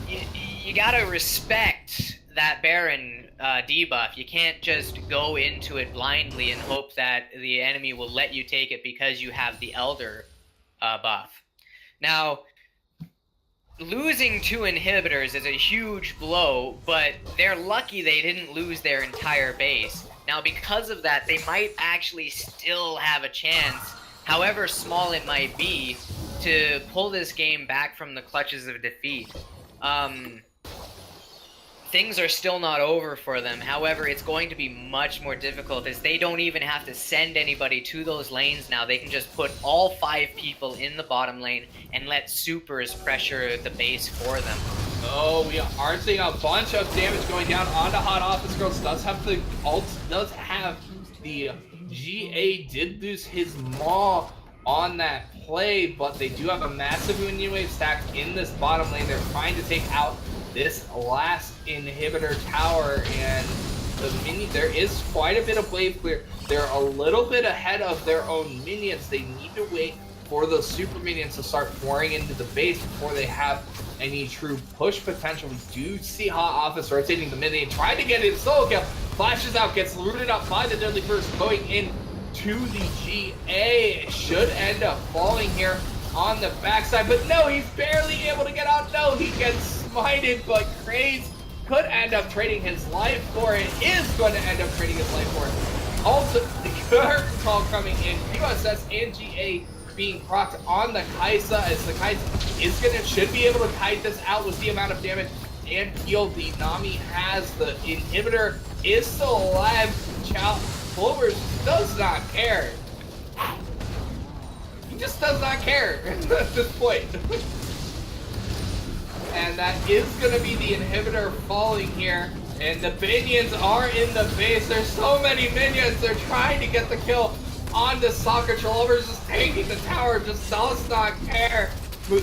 You, you gotta respect that Baron debuff. You can't just go into it blindly and hope that the enemy will let you take it because you have the Elder buff. Now, losing 2 inhibitors is a huge blow, but they're lucky they didn't lose their entire base. Now, because of that, they might actually still have a chance, however small it might be, to pull this game back from the clutches of defeat. Things are still not over for them. However, it's going to be much more difficult as they don't even have to send anybody to those lanes now. They can just put all 5 people in the bottom lane and let supers pressure the base for them. Oh, we are seeing a bunch of damage going down onto Hot Office Girls. Does have the ult, does have the GA, did lose his maw on that play, but they do have a massive minion wave stacked in this bottom lane. They're trying to take out this last inhibitor tower, and there is quite a bit of wave clear. They're a little bit ahead of their own minions. They need to wait for those super minions to start pouring into the base before they have any true push potential. We do see Hot Office rotating the minion, trying to get it solo kill. Flashes out, gets rooted up by the Deadly First, going in to the GA. Should end up falling here on the backside, but no, he's barely able to get out. No, he gets smited, but Craze could end up trading his life for it, is going to end up trading his life for it. Also, the curtain call coming in, USS and GA being procced on the Kaisa, as the Kaisa should be able to kite this out with the amount of damage and heal the Nami has. The inhibitor is still alive. Clovers does not care. He just does not care at this point. And that is going to be the inhibitor falling here. And the minions are in the base. There's so many minions. They're trying to get the kill onto Soccer. Clovers is taking the tower, just does not care.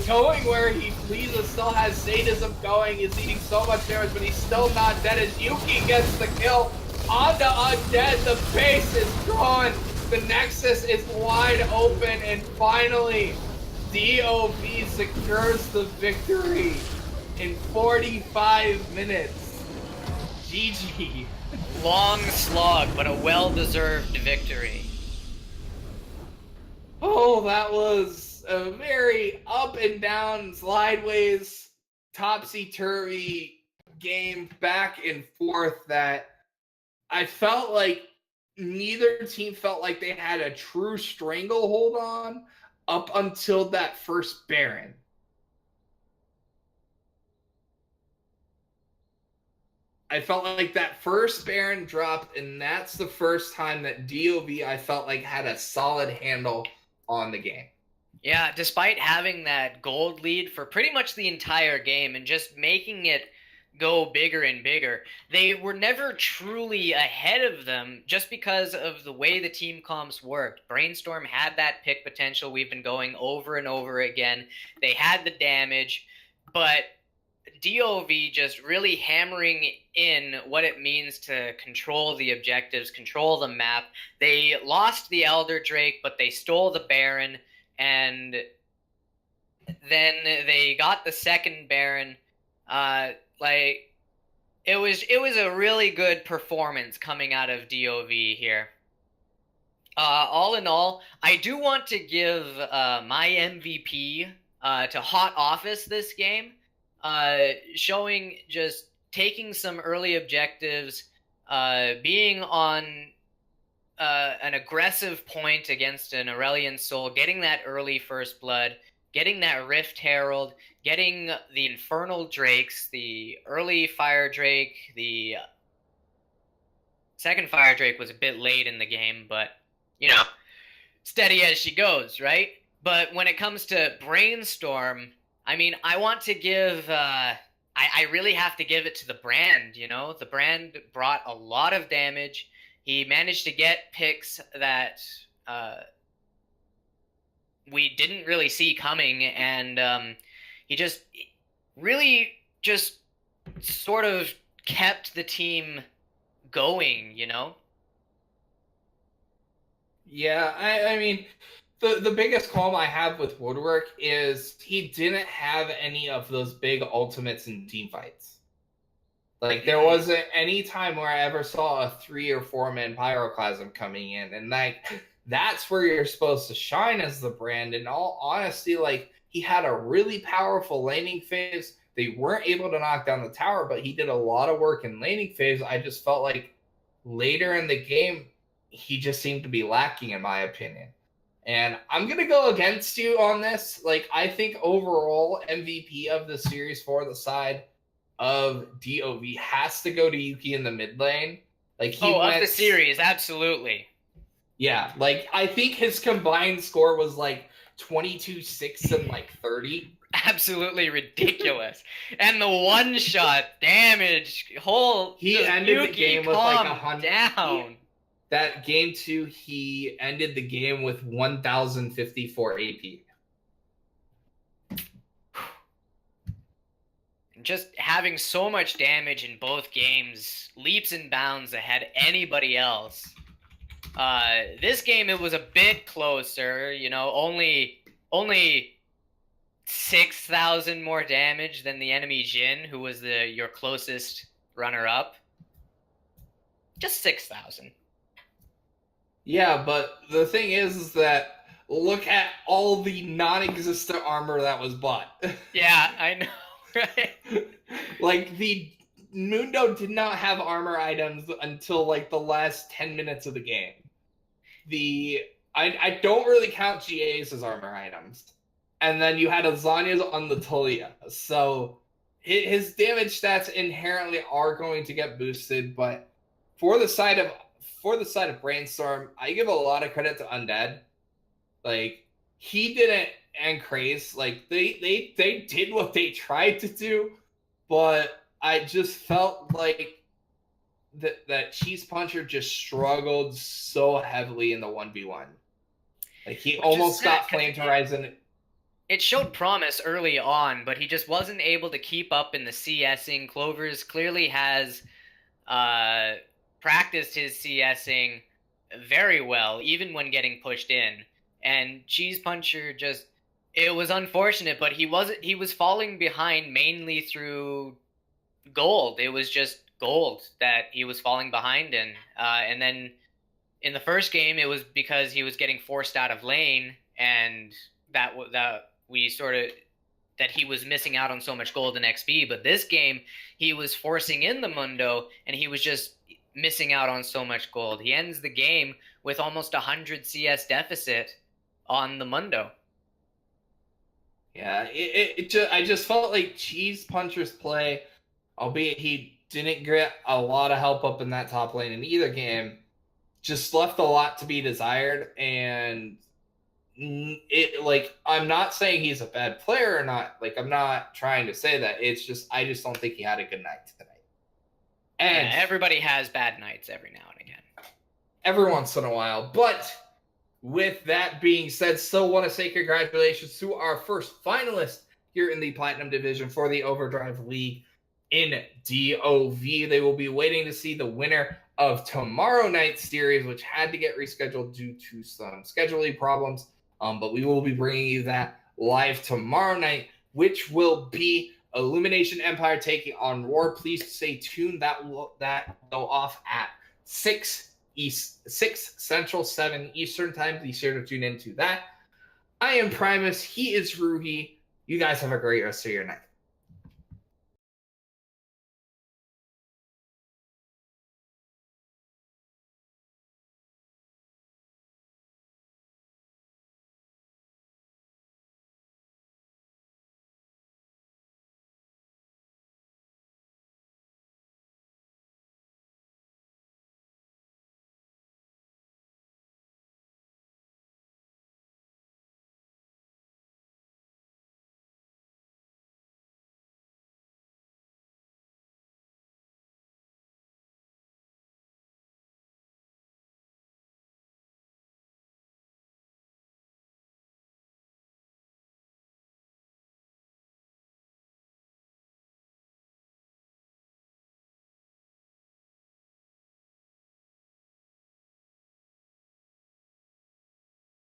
Going where he pleases, still has sadism going, is eating so much damage, but he's still not dead as Yuki gets the kill onto Undead. The base is gone. The Nexus is wide open, and finally, DoV secures the victory in 45 minutes. GG. Long slog, but a well-deserved victory. Oh, that was a very up and down, sideways, topsy-turvy game, back and forth, that I felt like neither team felt like they had a true stranglehold on up until that first Baron. I felt like that first Baron dropped, and that's the first time that DoV, I felt like, had a solid handle on the game. Yeah, despite having that gold lead for pretty much the entire game and just making it go bigger and bigger, they were never truly ahead of them just because of the way the team comps worked. Brainstorm had that pick potential we've been going over and over again. They had the damage, but DoV just really hammering in what it means to control the objectives, control the map. They lost the Elder Drake, but they stole the Baron, and then they got the second Baron. It was a really good performance coming out of DoV here. All in all, I do want to give my MVP to Hot Office this game, showing just taking some early objectives, being on an aggressive point against an Aurelian Soul, getting that early first blood, getting that Rift Herald, getting the Infernal Drakes, the early Fire Drake, the second Fire Drake was a bit late in the game, but, you know, steady as she goes, right? But when it comes to Brainstorm, I mean, I want to give, I really have to give it to the Brand, you know? The Brand brought a lot of damage. He managed to get picks that we didn't really see coming, and he just really just sort of kept the team going, you know? Yeah, I mean, the biggest qualm I have with Woodwork is he didn't have any of those big ultimates in team fights. Like there wasn't any time where I ever saw a 3 or 4 man pyroclasm coming in, and like that's where you're supposed to shine as the brand. In all honesty, like he had a really powerful laning phase. They weren't able to knock down the tower, but he did a lot of work in laning phase. I just felt like later in the game, he just seemed to be lacking, in my opinion. And I'm gonna go against you on this. Like I think overall MVP of the series for the side of DoV has to go to Yuki in the mid lane. Like he Oh, of went, the series, absolutely. yeah. Like I think his combined score was like 22-6 and like 30. Absolutely ridiculous. And the one shot damage, He ended Yuki, the game with like calm 100. down. That game 2, he ended the game with 1,054 AP. Just having so much damage in both games, leaps and bounds ahead anybody else. This game it was a bit closer, you know, only 6,000 more damage than the enemy Jin, who was your closest runner-up. Just 6,000. Yeah, but the thing is that look at all the non-existent armor that was bought. Yeah, I know. Right? Like the Mundo did not have armor items until like the last 10 minutes of the game. I don't really count GAs as armor items. And then you had Azania's on the Tulia. So his damage stats inherently are going to get boosted, but for the side of Brainstorm, I give a lot of credit to Undead. Like he didn't, and Craze, like they did what they tried to do, but I just felt like that Cheese Puncher just struggled so heavily in the 1v1. Like he almost got Flamed Horizon. It showed promise early on, but he just wasn't able to keep up in the CSing. Clovers clearly has practiced his CSing very well, even when getting pushed in. And Cheese Puncher just, it was unfortunate, but he was falling behind mainly through gold. It was just gold that he was falling behind in. And then in the first game, it was because he was getting forced out of lane, and that he was missing out on so much gold and XP. But this game, he was forcing in the Mundo, and he was just missing out on so much gold. He ends the game with almost 100 CS deficit on the Mundo. Yeah, I just felt like Cheese Puncher's play, albeit he didn't get a lot of help up in that top lane in either game, just left a lot to be desired. And it, like, I'm not saying he's a bad player or not. Like, I'm not trying to say that. It's just I just don't think he had a good night tonight. And yeah, everybody has bad nights every now and again. Every once in a while. But with that being said, still want to say congratulations to our first finalist here in the Platinum Division for the Overdrive League in DoV. They will be waiting to see the winner of tomorrow night's series, which had to get rescheduled due to some scheduling problems. But we will be bringing you that live tomorrow night, which will be Illumination Empire taking on Roar. Please stay tuned. That will go off at 6 Central, 7 Eastern time. Be sure to tune into that. I am Primus. He is Ruhi. You guys have a great rest of your night.